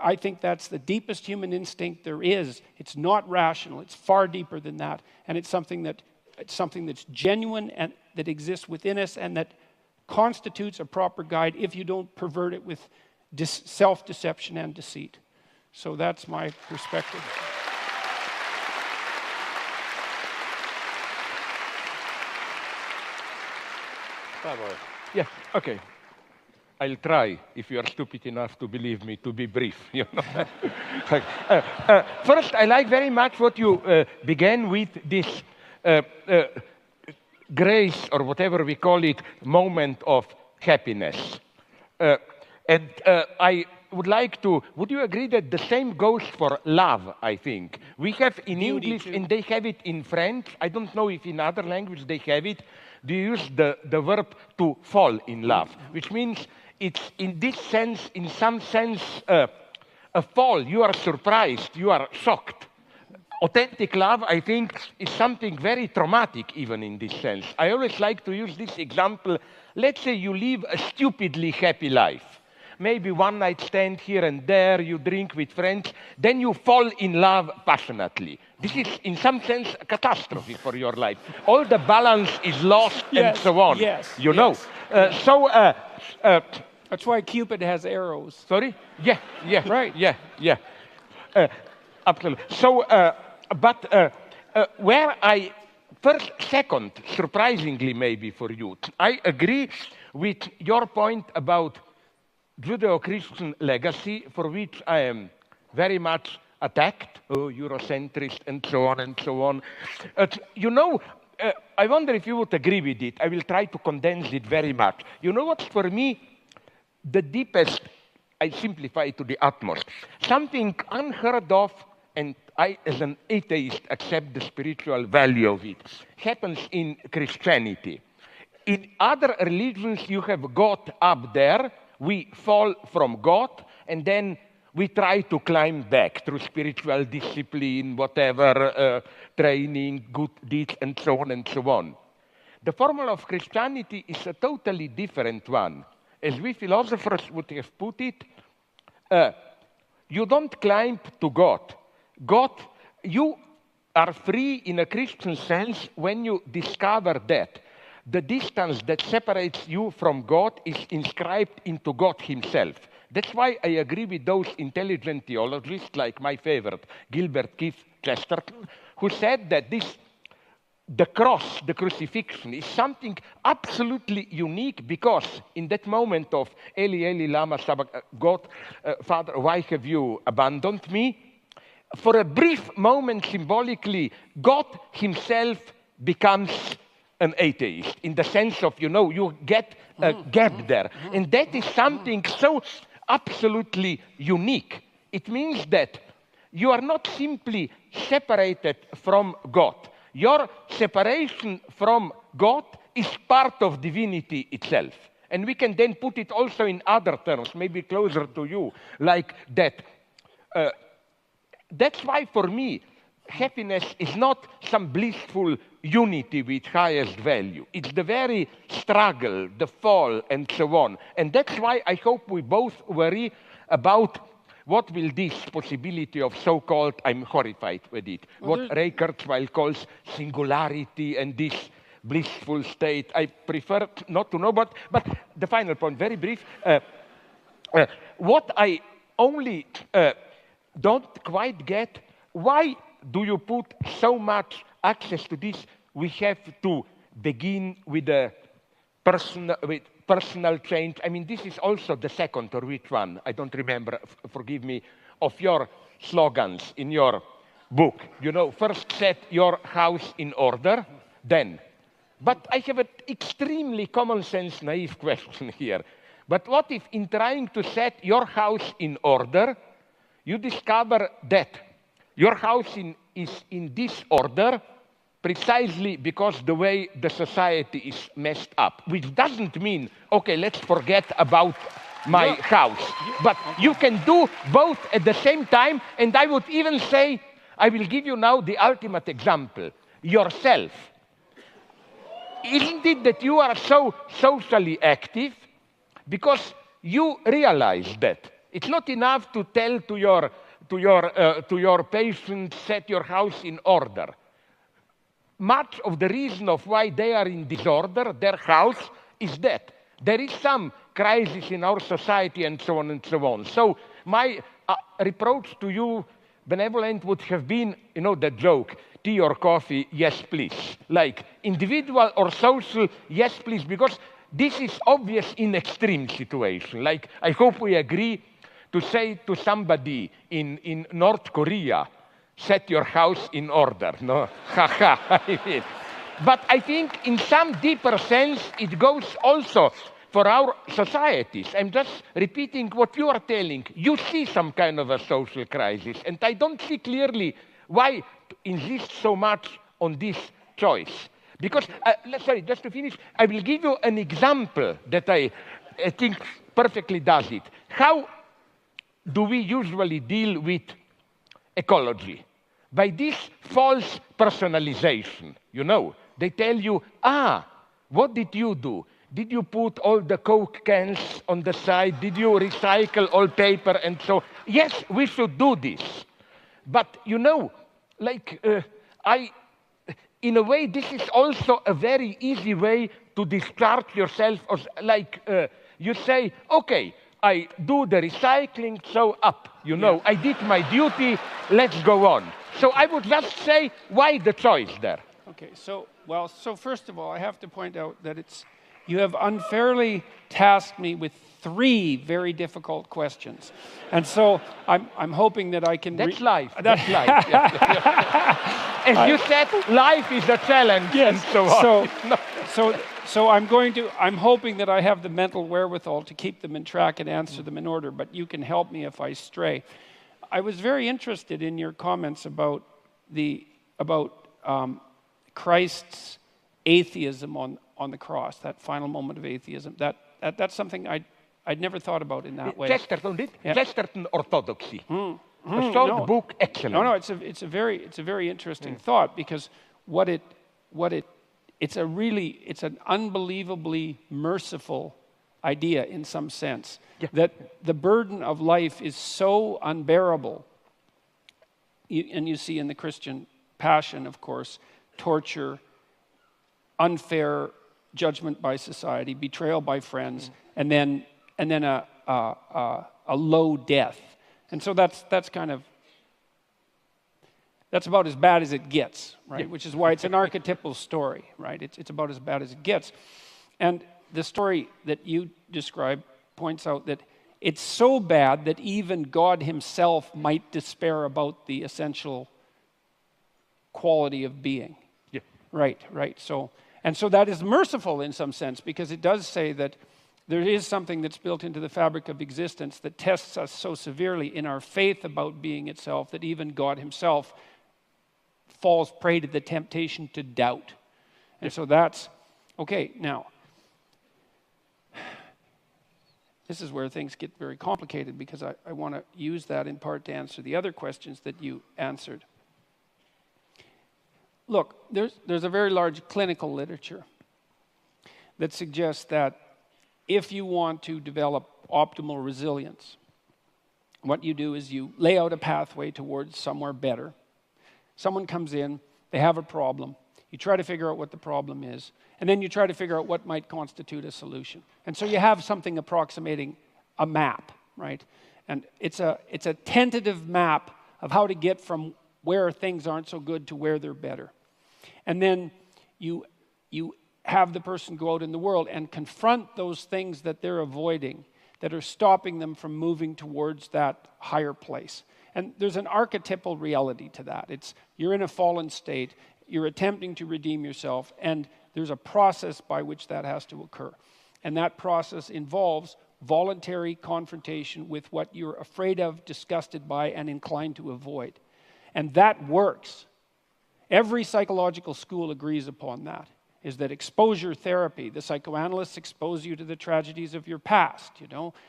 I think that's the deepest human instinct there is. It's not rational. It's far deeper than that. And it's something that's genuine and that exists within us and that constitutes a proper guide if you don't pervert it with self-deception and deceit. So that's my perspective. Yeah, okay. I'll try, if you are stupid enough to believe me, to be brief. You know? First, I like very much what you began with, this grace, or whatever we call it, moment of happiness. And I would like to, would you agree that the same goes for love, I think? We have in English, and they have it in French. I don't know if in other languages they have it. They use the verb to fall in love, which means it's in this sense, in some sense, a fall. You are surprised, you are shocked. Authentic love, I think, is something very traumatic, even in this sense. I always like to use this example. Let's say you live a stupidly happy life. Maybe one night stand here and there, you drink with friends, then you fall in love passionately. This is, in some sense, a catastrophe for your life. All the balance is lost and so on. Yes, you know. That's why Cupid has arrows. Sorry? Yeah, right. Yeah. Absolutely. So, where I second, surprisingly maybe for you, I agree with your point about Judeo-Christian legacy, for which I am very much attacked, Eurocentrist and so on and so on. You know, I wonder if you would agree with it. I will try to condense it very much. You know what's for me the deepest, I simplify it to the utmost, something unheard of, and I, as an atheist, accept the spiritual value of it, happens in Christianity. In other religions, you have God up there, we fall from God, and then we try to climb back through spiritual discipline, whatever, training, good deeds, and so on and so on. The formula of Christianity is a totally different one. As we philosophers would have put it, you don't climb to God. God, you are free in a Christian sense when you discover that the distance that separates you from God is inscribed into God himself. That's why I agree with those intelligent theologists, like my favorite, Gilbert Keith Chesterton, who said that the cross, the crucifixion, is something absolutely unique because in that moment of Eli, Eli, lama sabachthani, God, Father, why have you abandoned me? For a brief moment, symbolically, God himself becomes an atheist, in the sense of, you get a gap there. And that is something so absolutely unique. It means that you are not simply separated from God. Your separation from God is part of divinity itself. And we can then put it also in other terms, maybe closer to you, like that. That's why, for me, happiness is not some blissful unity with highest value. It's the very struggle, the fall, and so on. And that's why I hope we both worry about what will this possibility of so-called, I'm horrified with it, what Ray Kurzweil calls singularity and this blissful state. I prefer not to know, but the final point, very brief. What I only don't quite get, why do you put so much access to this? We have to begin with a personal change. I mean, this is also the second, or which one? I don't remember, forgive me, of your slogans in your book. First set your house in order, then. But I have an extremely common sense, naive question here. But what if in trying to set your house in order, you discover that your house is in disorder precisely because the way the society is messed up, which doesn't mean, okay, let's forget about my house. But you can do both at the same time, and I would even say, I will give you now the ultimate example. yourself. Isn't it that you are so socially active? Because you realize that. It's not enough to tell to your patients, set your house in order. Much of the reason of why they are in disorder, their house, is that. There is some crisis in our society and so on and so on. So my reproach to you, benevolent, would have been, you know, that joke, tea or coffee, yes, please. Like individual or social, yes, please, because this is obvious in extreme situation. Like, I hope we agree to say to somebody in North Korea, set your house in order, no? Haha. But I think in some deeper sense, it goes also for our societies. I'm just repeating what you are telling. You see some kind of a social crisis, and I don't see clearly why to insist so much on this choice. Because, sorry, just to finish, I will give you an example that I think perfectly does it. How do we usually deal with ecology? By this false personalization, you know. They tell you, what did you do? Did you put all the Coke cans on the side? Did you recycle all paper and so? Yes, we should do this. But, you know, like, in a way, this is also a very easy way to discharge yourself. Like, you say, okay, I do the recycling, so up, you know. I did my duty, let's go on. So I would just say, why the choice there? Okay, so first of all, I have to point out that you have unfairly tasked me with 3 very difficult questions. And so I'm hoping that I can... That's life, that's life. As you said, life is a challenge, and so on. So I'm hoping that I have the mental wherewithal to keep them in track and answer them in order, but you can help me if I stray. I was very interested in your comments about Christ's atheism on the cross, that final moment of atheism. That's something I'd never thought about in that way. Chesterton orthodoxy. A short book, excellent. No, it's a very interesting thought, because it's an unbelievably merciful idea in some sense, that the burden of life is so unbearable. And you see in the Christian passion, of course, torture, unfair judgment by society, betrayal by friends, and then a low death. And so that's about as bad as it gets, right? Which is why it's an archetypal story, right? It's about as bad as it gets. And the story that you describe points out that it's so bad that even God himself might despair about the essential quality of being. Yeah. Right. So that is merciful in some sense, because it does say that there is something that's built into the fabric of existence that tests us so severely in our faith about being itself that even God himself falls prey to the temptation to doubt. And so that's, okay, now, this is where things get very complicated, because I want to use that in part to answer the other questions that you answered. Look, there's a very large clinical literature that suggests that if you want to develop optimal resilience, what you do is you lay out a pathway towards somewhere better. Someone comes in, they have a problem. You try to figure out what the problem is, and then you try to figure out what might constitute a solution. And so you have something approximating a map, right? And it's a tentative map of how to get from where things aren't so good to where they're better. And then you have the person go out in the world and confront those things that they're avoiding, that are stopping them from moving towards that higher place. And there's an archetypal reality to that. It's you're in a fallen state, you're attempting to redeem yourself, and there's a process by which that has to occur. And that process involves voluntary confrontation with what you're afraid of, disgusted by, and inclined to avoid. And that works. Every psychological school agrees upon that, is that exposure therapy, the psychoanalysts expose you to the tragedies of your past,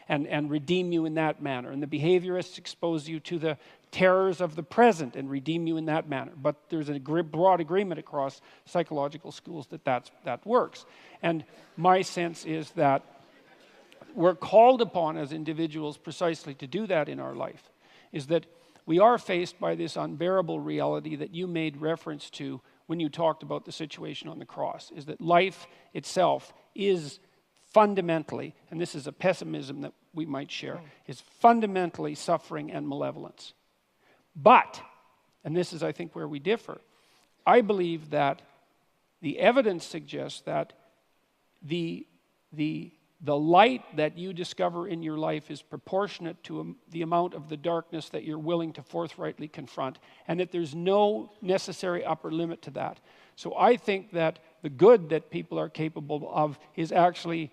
and redeem you in that manner. And the behaviorists expose you to terrors of the present and redeem you in that manner. But there's a broad agreement across psychological schools that that works. And my sense is that we're called upon as individuals precisely to do that in our life, is that we are faced by this unbearable reality that you made reference to when you talked about the situation on the cross, is that life itself is fundamentally, and this is a pessimism that we might share, is fundamentally suffering and malevolence. But, and this is I think where we differ, I believe that the evidence suggests that the light that you discover in your life is proportionate to the amount of the darkness that you're willing to forthrightly confront, and that there's no necessary upper limit to that. So I think that the good that people are capable of is actually,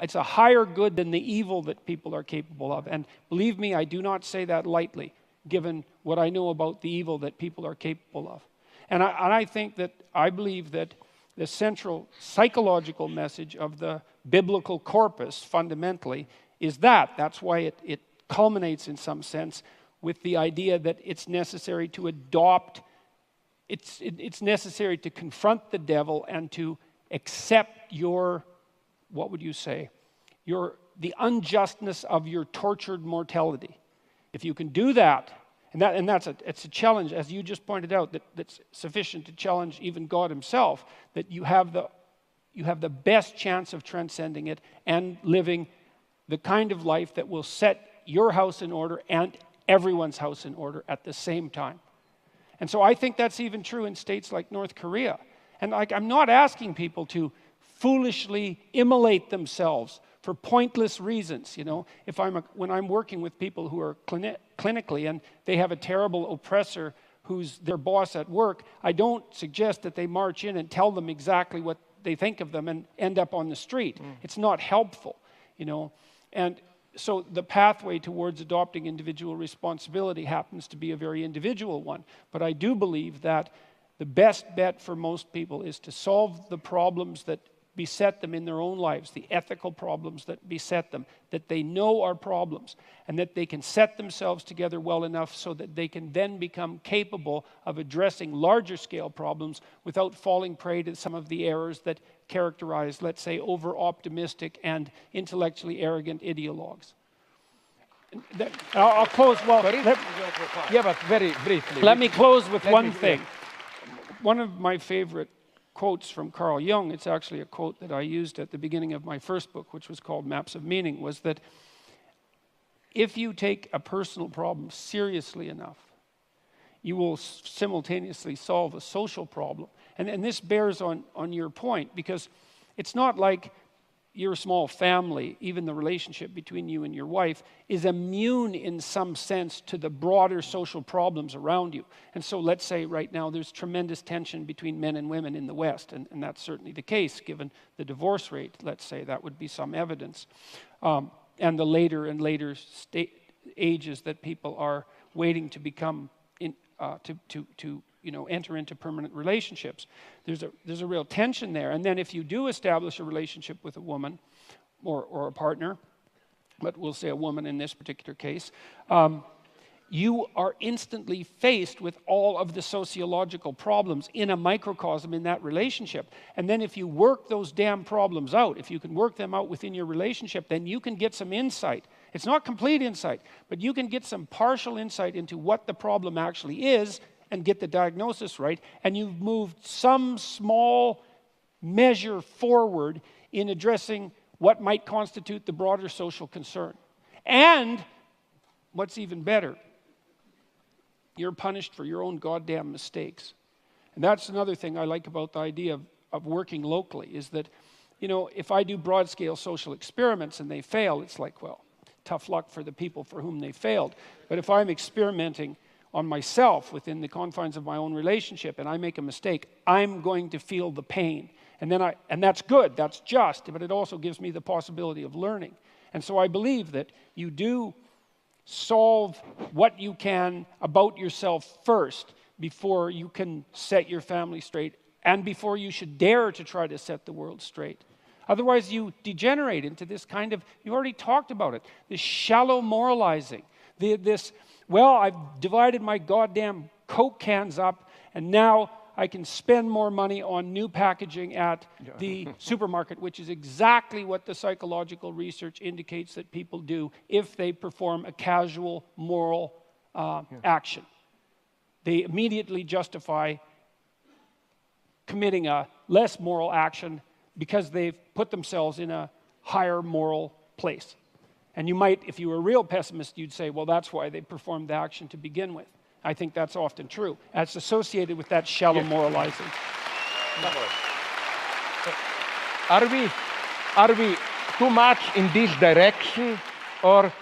it's a higher good than the evil that people are capable of. And believe me, I do not say that lightly, given what I know about the evil that people are capable of. And I believe that the central psychological message of the biblical corpus, fundamentally, is that. That's why it culminates, in some sense, with the idea that it's necessary to adopt, it's necessary to confront the devil and to accept your, what would you say, the unjustness of your tortured mortality. If you can do that, it's a challenge, as you just pointed out, that's sufficient to challenge even God himself, that you have the best chance of transcending it and living the kind of life that will set your house in order and everyone's house in order at the same time. And so I think that's even true in states like North Korea. And I'm not asking people to foolishly immolate themselves for pointless reasons. When I'm working with people who are clinically and they have a terrible oppressor who's their boss at work, I don't suggest that they march in and tell them exactly what they think of them and end up on the street. It's not helpful, And so the pathway towards adopting individual responsibility happens to be a very individual one. But I do believe that the best bet for most people is to solve the problems that beset them in their own lives, the ethical problems that beset them, that they know are problems, and that they can set themselves together well enough so that they can then become capable of addressing larger scale problems without falling prey to some of the errors that characterize, let's say, over-optimistic and intellectually arrogant ideologues. I'll close, but very briefly. Let me close with one thing. One of my favorite quotes from Carl Jung, it's actually a quote that I used at the beginning of my first book, which was called Maps of Meaning, was that if you take a personal problem seriously enough, you will simultaneously solve a social problem. And this bears on your point, because it's not like your small family, even the relationship between you and your wife, is immune in some sense to the broader social problems around you. And so let's say right now there's tremendous tension between men and women in the West, and that's certainly the case given the divorce rate. Let's say that would be some evidence. And the later and later ages that people are waiting to become, enter into permanent relationships. There's a real tension there. And then if you do establish a relationship with a woman or a partner, but we'll say a woman in this particular case, you are instantly faced with all of the sociological problems in a microcosm in that relationship. And then if you work those damn problems out, if you can work them out within your relationship, then you can get some insight. It's not complete insight, but you can get some partial insight into what the problem actually is and get the diagnosis right, and you've moved some small measure forward in addressing what might constitute the broader social concern. And what's even better, you're punished for your own goddamn mistakes. And that's another thing I like about the idea of working locally, is that, if I do broad-scale social experiments and they fail, it's like, well, tough luck for the people for whom they failed. But if I'm experimenting on myself within the confines of my own relationship and I make a mistake, I'm going to feel the pain. And that's good, that's just, but it also gives me the possibility of learning. And so I believe that you do solve what you can about yourself first before you can set your family straight and before you should dare to try to set the world straight. Otherwise you degenerate into this kind of, you already talked about it, this shallow moralizing, this well, I've divided my goddamn Coke cans up, and now I can spend more money on new packaging at the supermarket, which is exactly what the psychological research indicates that people do if they perform a casual moral action. They immediately justify committing a less moral action because they've put themselves in a higher moral place. And you might, if you were a real pessimist, you'd say, well, that's why they performed the action to begin with. I think that's often true. That's associated with that shallow moralizing. Are we too much in this direction? Or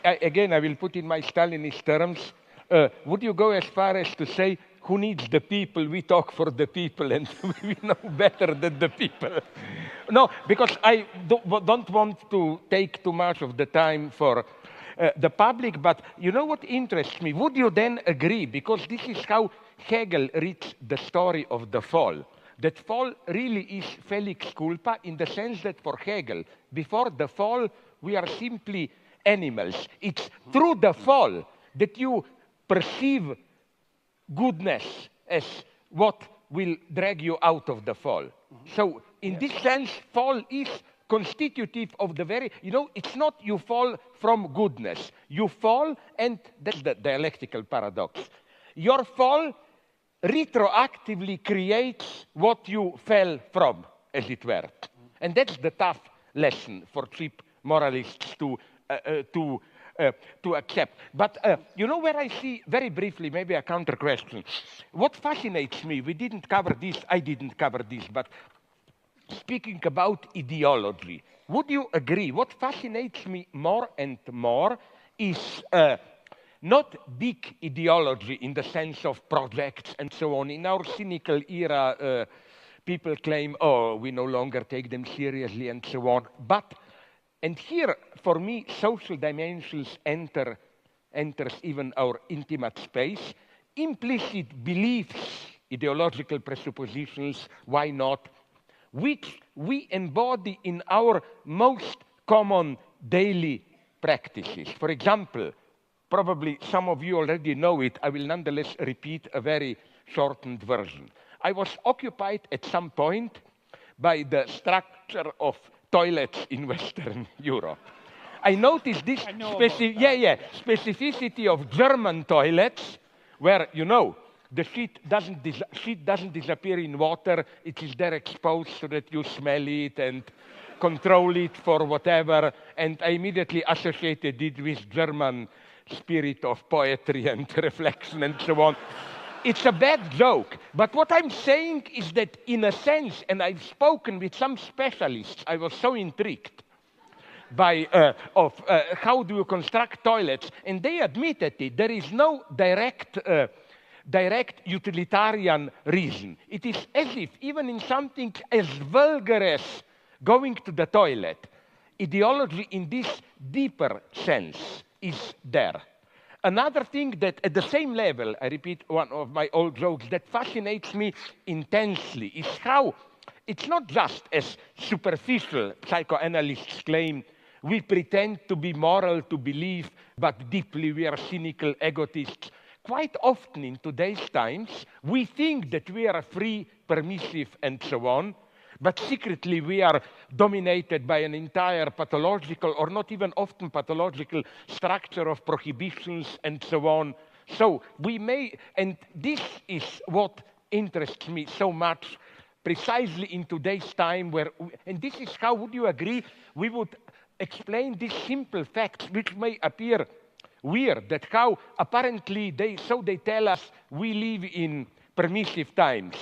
again, I will put in my Stalinist terms, would you go as far as to say, who needs the people? We talk for the people, and we know better than the people. No, because I don't want to take too much of the time for the public, but you know what interests me? Would you then agree, because this is how Hegel reads the story of the fall, that fall really is felix culpa, in the sense that for Hegel, before the fall, we are simply animals. It's through the fall that you perceive goodness as what will drag you out of the fall. So in this sense, fall is constitutive of the very, it's not you fall from goodness. You fall, and that's the dialectical paradox. Your fall retroactively creates what you fell from, as it were. And that's the tough lesson for cheap moralists to accept. But where I see, very briefly, maybe a counter question. What fascinates me, we didn't cover this, I didn't cover this, but speaking about ideology, would you agree? What fascinates me more and more is not big ideology in the sense of projects and so on. In our cynical era, people claim, oh, we no longer take them seriously and so on. But, and here, for me, social dimensions enters even our intimate space. Implicit beliefs, ideological presuppositions, why not, which we embody in our most common daily practices. For example, probably some of you already know it, I will nonetheless repeat a very shortened version. I was occupied at some point by the structure of toilets in Western Europe. I noticed this specificity of German toilets where, the shit doesn't disappear in water. It is there exposed so that you smell it and control it for whatever. And I immediately associated it with German spirit of poetry and reflection and so on. It's a bad joke. But what I'm saying is that in a sense, and I've spoken with some specialists, I was so intrigued by how do you construct toilets, and they admitted it. There is no direct utilitarian reason. It is as if, even in something as vulgar as going to the toilet, ideology in this deeper sense is there. Another thing that at the same level, I repeat one of my old jokes, that fascinates me intensely is how it's not just as superficial psychoanalysts claim, we pretend to be moral to believe, but deeply we are cynical egotists. Quite often in today's times, we think that we are free, permissive, and so on, but secretly we are dominated by an entire pathological, or not even often pathological, structure of prohibitions and so on. So we may, and this is what interests me so much, precisely in today's time where, and this is how, would you agree, we would explain these simple facts which may appear weird, that how apparently they tell us we live in permissive times.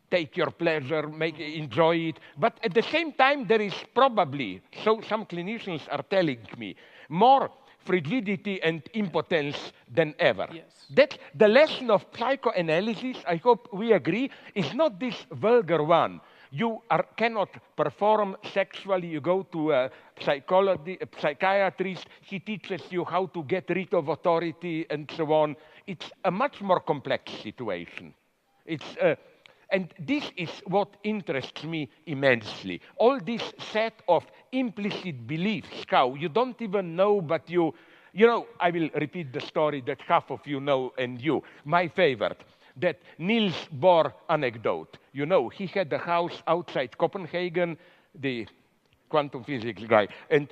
Take your pleasure, enjoy it. But at the same time, there is probably, so some clinicians are telling me, more frigidity and impotence than ever. Yes. That the lesson of psychoanalysis, I hope we agree, is not this vulgar one. You cannot perform sexually. You go to a psychiatrist. He teaches you how to get rid of authority and so on. It's a much more complex situation. And this is what interests me immensely. All this set of implicit beliefs, how you don't even know, but you You know, I will repeat the story that half of you know and you. My favorite, that Niels Bohr anecdote. You know, he had a house outside Copenhagen, the quantum physics guy, and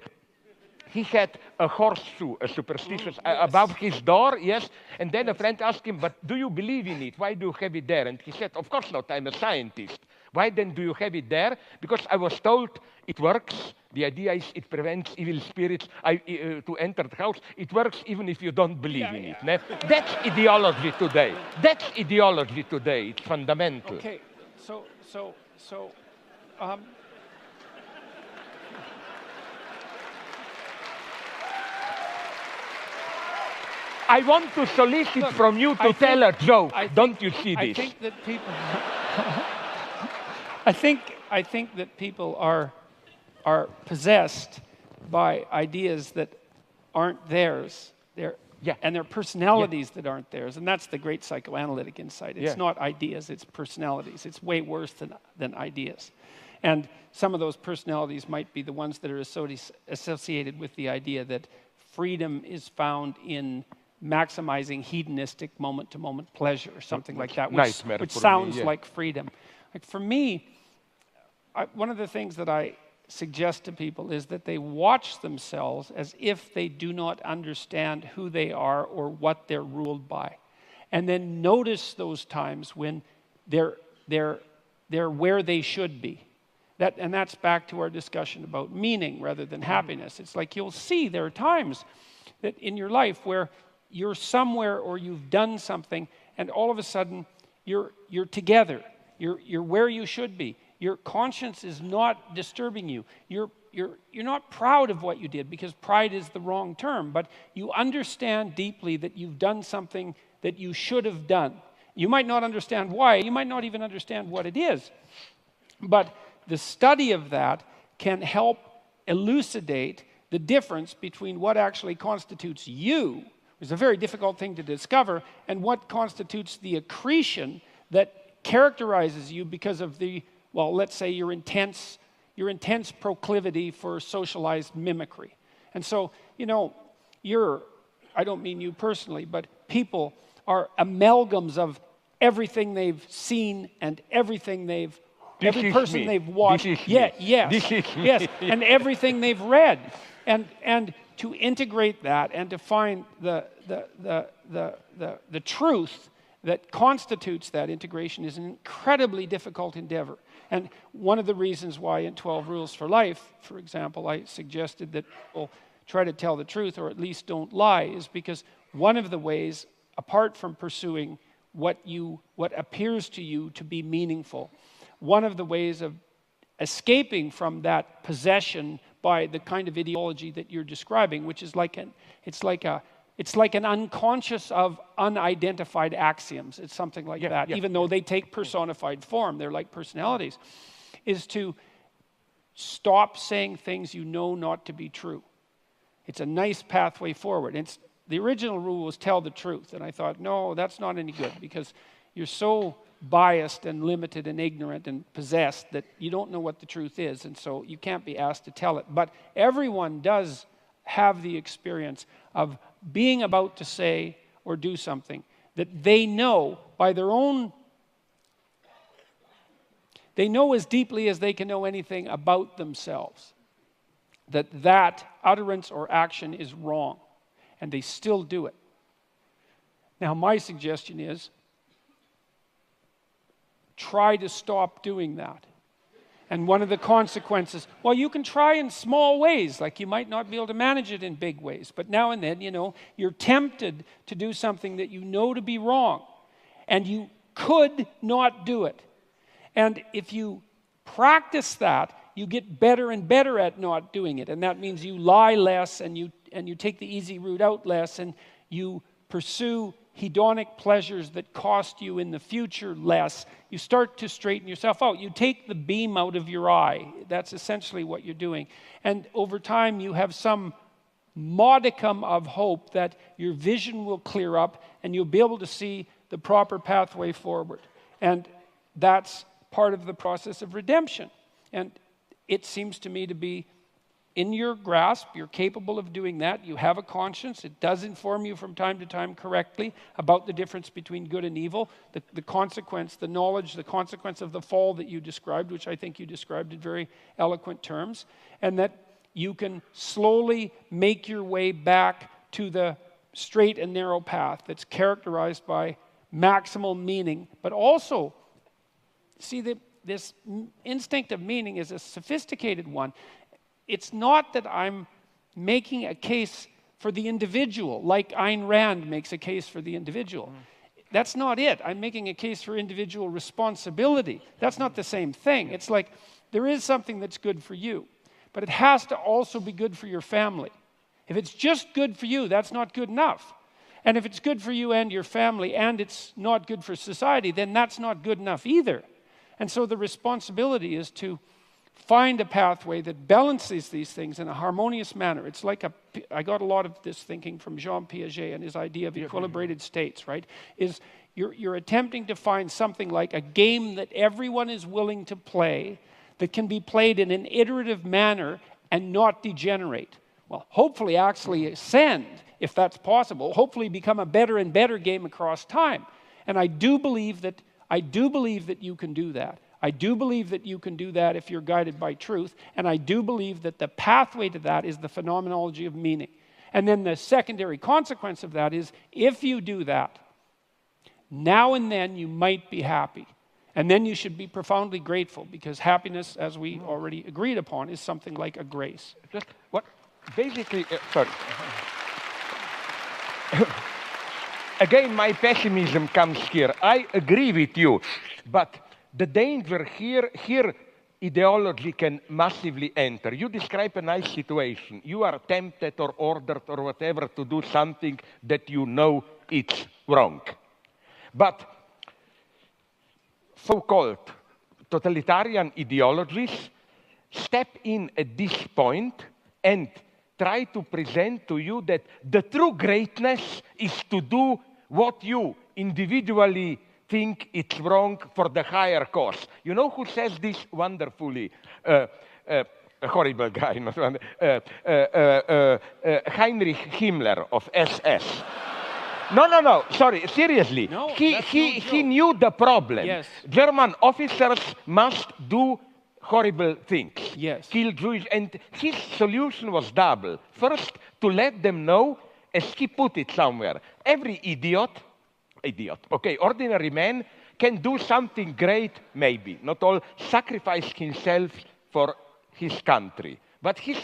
he had a horseshoe, a superstitious, above his door, yes. And then a friend asked him, but do you believe in it? Why do you have it there? And he said, of course not, I'm a scientist. Why then do you have it there? Because I was told it works. The idea is it prevents evil spirits to enter the house. It works even if you don't believe in it. Ne? That's ideology today. That's ideology today. It's fundamental. Okay, I want to solicit from you to tell a joke. Don't you see this? I think that people. I think that people are possessed by ideas that aren't theirs. And their personalities that aren't theirs. And that's the great psychoanalytic insight. It's not ideas, it's personalities. It's way worse than ideas. And some of those personalities might be the ones that are associated with the idea that freedom is found in maximizing hedonistic moment-to-moment pleasure or something like that, which sounds like freedom. Like for me, one of the things that I suggest to people is that they watch themselves as if they do not understand who they are or what they're ruled by. And then notice those times when they're where they should be. And that's back to our discussion about meaning rather than happiness. It's like you'll see there are times that in your life where you're somewhere or you've done something and all of a sudden you're together. You're where you should be. Your conscience is not disturbing you. You're not proud of what you did because pride is the wrong term, but you understand deeply that you've done something that you should have done. You might not understand why. You might not even understand what it is. But the study of that can help elucidate the difference between what actually constitutes you, which is a very difficult thing to discover, and what constitutes the accretion that characterizes you because of the, well, let's say your intense proclivity for socialized mimicry. And so, you know, I don't mean you personally, but people are amalgams of everything they've seen and everything every person they've watched. Yes, and everything they've read. And to integrate that and to find the truth that constitutes that integration is an incredibly difficult endeavor. And one of the reasons why in 12 Rules for Life, for example, I suggested that people try to tell the truth or at least don't lie is because one of the ways, apart from pursuing what appears to you to be meaningful, one of the ways of escaping from that possession by the kind of ideology that you're describing, which is it's like an unconscious of unidentified axioms. It's something like that, even though they take personified form. They're like personalities, is to stop saying things you know not to be true. It's a nice pathway forward. The original rule was tell the truth. And I thought, no, that's not any good because you're so biased and limited and ignorant and possessed that you don't know what the truth is. And so you can't be asked to tell it. But everyone does have the experience of being about to say or do something that they know by their own, they know as deeply as they can know anything about themselves, that utterance or action is wrong, and they still do it. Now, my suggestion is try to stop doing that. And one of the consequences, well, you can try in small ways, like you might not be able to manage it in big ways, but now and then, you're tempted to do something that you know to be wrong, and you could not do it. And if you practice that, you get better and better at not doing it, and that means you lie less, and you take the easy route out less, and you pursue hedonic pleasures that cost you in the future less. You start to straighten yourself out. You take the beam out of your eye. That's essentially what you're doing. And over time, you have some modicum of hope that your vision will clear up and you'll be able to see the proper pathway forward. And that's part of the process of redemption. And it seems to me to be in your grasp. You're capable of doing that. You have a conscience. It does inform you from time to time correctly about the difference between good and evil, the consequence, the knowledge, the consequence of the fall that you described, which I think you described in very eloquent terms, and that you can slowly make your way back to the straight and narrow path that's characterized by maximal meaning, but also, see, this instinct of meaning is a sophisticated one. It's not that I'm making a case for the individual, like Ayn Rand makes a case for the individual. That's not it. I'm making a case for individual responsibility. That's not the same thing. It's like there is something that's good for you, but it has to also be good for your family. If it's just good for you, that's not good enough. And if it's good for you and your family and it's not good for society, then that's not good enough either. And so the responsibility is to find a pathway that balances these things in a harmonious manner. It's like I got a lot of this thinking from Jean Piaget and his idea of equilibrated states, right? Is you're attempting to find something like a game that everyone is willing to play that can be played in an iterative manner and not degenerate. Well, hopefully actually ascend, if that's possible, hopefully become a better and better game across time. And I do believe that you can do that. I do believe that you can do that if you're guided by truth, and I do believe that the pathway to that is the phenomenology of meaning. And then the secondary consequence of that is, if you do that, now and then you might be happy. And then you should be profoundly grateful, because happiness, as we already agreed upon, is something like a grace. Just what basically, sorry. Again, my pessimism comes here. I agree with you, but the danger here ideology can massively enter. You describe a nice situation. You are tempted or ordered or whatever to do something that you know it's wrong. But so-called totalitarian ideologies step in at this point and try to present to you that the true greatness is to do what you individually think it's wrong for the higher cause. You know who says this wonderfully? A horrible guy, not one. Heinrich Himmler of SS. No, sorry, seriously. No, he knew the problem. Yes. German officers must do horrible things. Yes. Kill Jews, and his solution was double. First, to let them know, as he put it somewhere, every idiot, okay, ordinary man can do something great, maybe, not all, sacrifice himself for his country. But his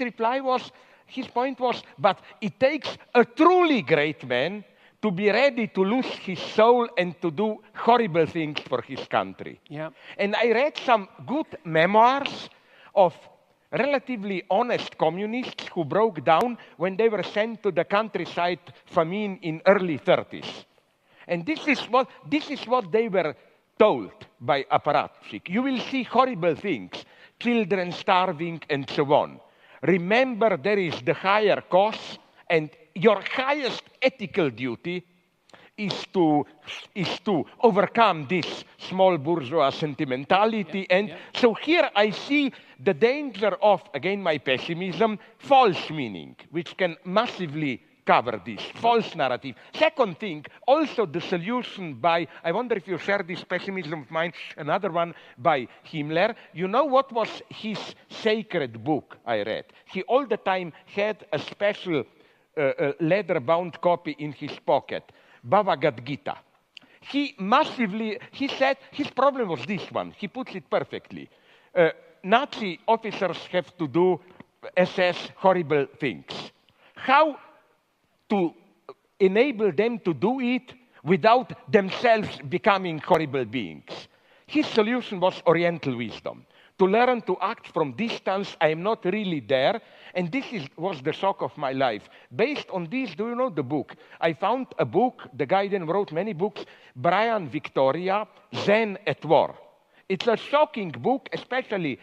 point was, but it takes a truly great man to be ready to lose his soul and to do horrible things for his country. Yeah. And I read some good memoirs of relatively honest communists who broke down when they were sent to the countryside famine in early 30s. And this is what they were told by apparatchik. You will see horrible things, children starving and so on. Remember, there is the higher cause, and your highest ethical duty is to overcome this small bourgeois sentimentality. So here I see the danger of, again, my pessimism, false meaning, which can massively cover this, false narrative. Second thing, also the solution by, I wonder if you share this pessimism of mine, another one by Himmler. You know what was his sacred book I read? He all the time had a special leather-bound copy in his pocket, Bhagavad Gita. He said, his problem was this one. He puts it perfectly. Nazi officers have to do SS horrible things. How to enable them to do it without themselves becoming horrible beings? His solution was Oriental wisdom. To learn to act from distance, I am not really there, and this was the shock of my life. Based on this, do you know the book? I found a book, the guy then wrote many books, Brian Victoria, Zen at War. It's a shocking book, especially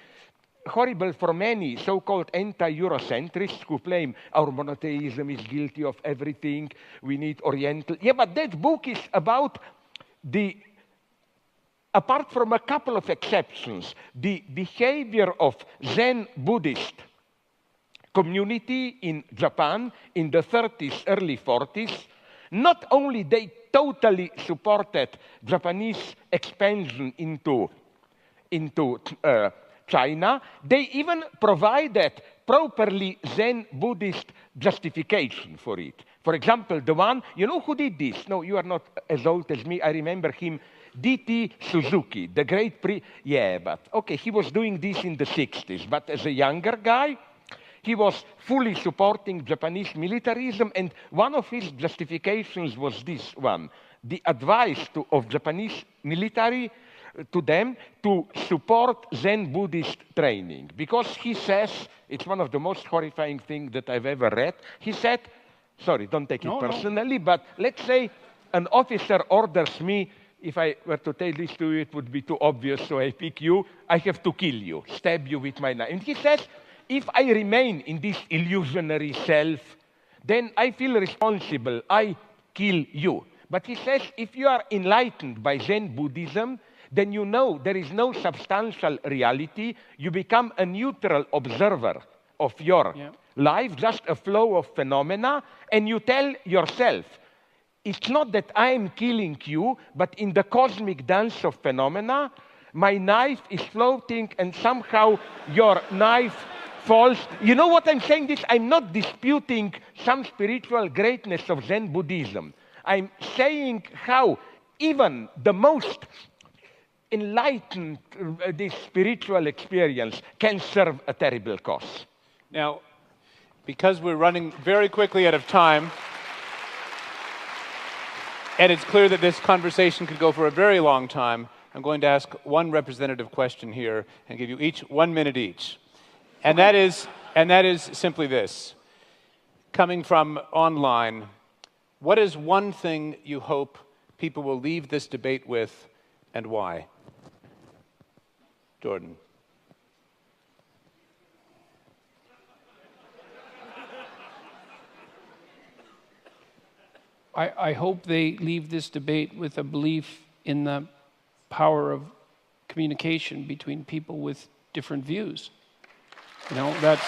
horrible for many so-called anti-Eurocentrists who claim our monotheism is guilty of everything, we need Oriental. Yeah, but that book is about apart from a couple of exceptions, the behavior of Zen Buddhists community in Japan in the 30s, early 40s. Not only they totally supported Japanese expansion into China, they even provided properly Zen Buddhist justification for it. For example, the one, you know who did this? No, you are not as old as me. I remember him, D.T. Suzuki, the great yeah, but okay, he was doing this in the 60s, but as a younger guy, he was fully supporting Japanese militarism, and one of his justifications was this one: the advice of Japanese military to them to support Zen Buddhist training. Because he says, it's one of the most horrifying things that I've ever read, he said, sorry, don't take it personally, but let's say an officer orders me, if I were to tell this to you, it would be too obvious, so I pick you, I have to kill you, stab you with my knife. And he says, if I remain in this illusionary self, then I feel responsible, I kill you. But he says, if you are enlightened by Zen Buddhism, then you know there is no substantial reality. You become a neutral observer of your life, just a flow of phenomena, and you tell yourself, it's not that I am killing you, but in the cosmic dance of phenomena, my knife is floating and somehow your knife false. You know what I'm saying? This, I'm not disputing some spiritual greatness of Zen Buddhism. I'm saying how even the most enlightened this spiritual experience can serve a terrible cause. Now, because we're running very quickly out of time, and it's clear that this conversation could go for a very long time, I'm going to ask one representative question here and give you each 1 minute each. And that is simply this. Coming from online, what is one thing you hope people will leave this debate with, and why? Jordan. I hope they leave this debate with a belief in the power of communication between people with different views. You know, that's...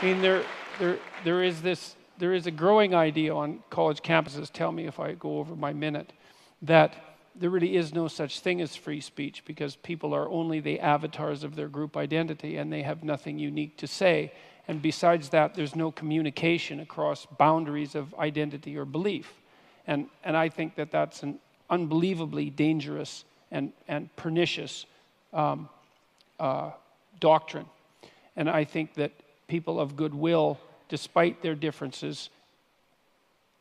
I mean, there is a growing idea on college campuses, tell me if I go over my minute, that there really is no such thing as free speech because people are only the avatars of their group identity and they have nothing unique to say. And besides that, there's no communication across boundaries of identity or belief. And I think that that's an unbelievably dangerous and pernicious doctrine. And I think that people of goodwill, despite their differences,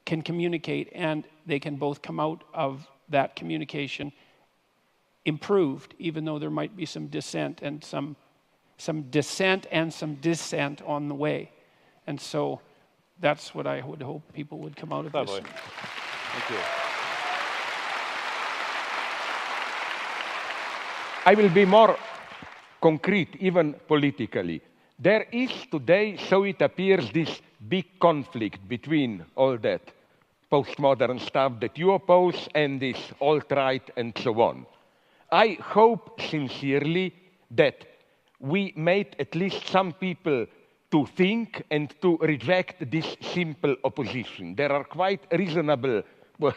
can communicate, and they can both come out of that communication improved, even though there might be some dissent and some dissent on the way. And so that's what I would hope people would come out of this. Thank you. I will be more concrete, even politically. There is today, so it appears, this big conflict between all that postmodern stuff that you oppose and this alt-right and so on. I hope sincerely that we made at least some people to think and to reject this simple opposition. There are quite reasonable... Well,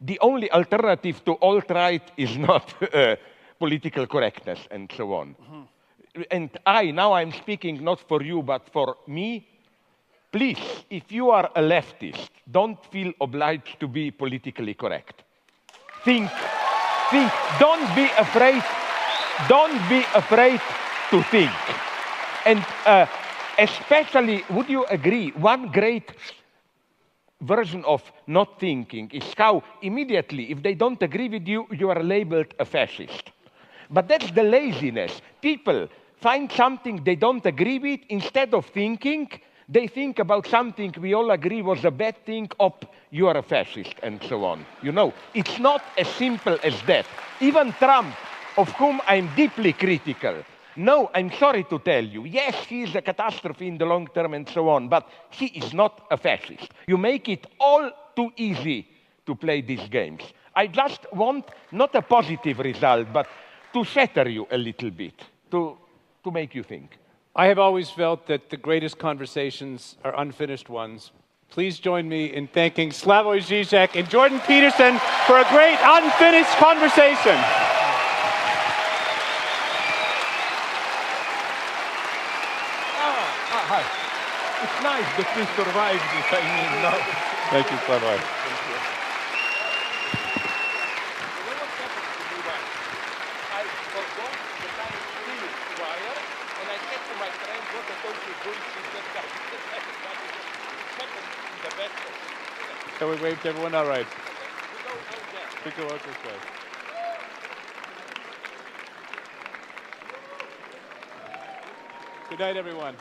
the only alternative to alt-right is not political correctness and so on. Mm-hmm. And now I'm speaking not for you, but for me. Please, if you are a leftist, don't feel obliged to be politically correct. Think, don't be afraid to think. And especially, would you agree, one great version of not thinking is how immediately, if they don't agree with you, you are labeled a fascist. But that's the laziness. People find something they don't agree with, instead of thinking, they think about something we all agree was a bad thing, you are a fascist, and so on. You know, it's not as simple as that. Even Trump, of whom I'm deeply critical, no, I'm sorry to tell you, yes, he is a catastrophe in the long term and so on, but he is not a fascist. You make it all too easy to play these games. I just want not a positive result, but to shatter you a little bit, to make you think. I have always felt that the greatest conversations are unfinished ones. Please join me in thanking Slavoj Žižek and Jordan Peterson for a great unfinished conversation. Hi. It's nice that we survived this, I mean, now. Thank you, Slavoj. Thank you. You know what happened to me once? I forgot that I'm still in choir, and I said to my friend, what a total bullshit that guy. It happened in the bathroom. So we waved everyone all right. We go there. We go out this way. Good night, everyone.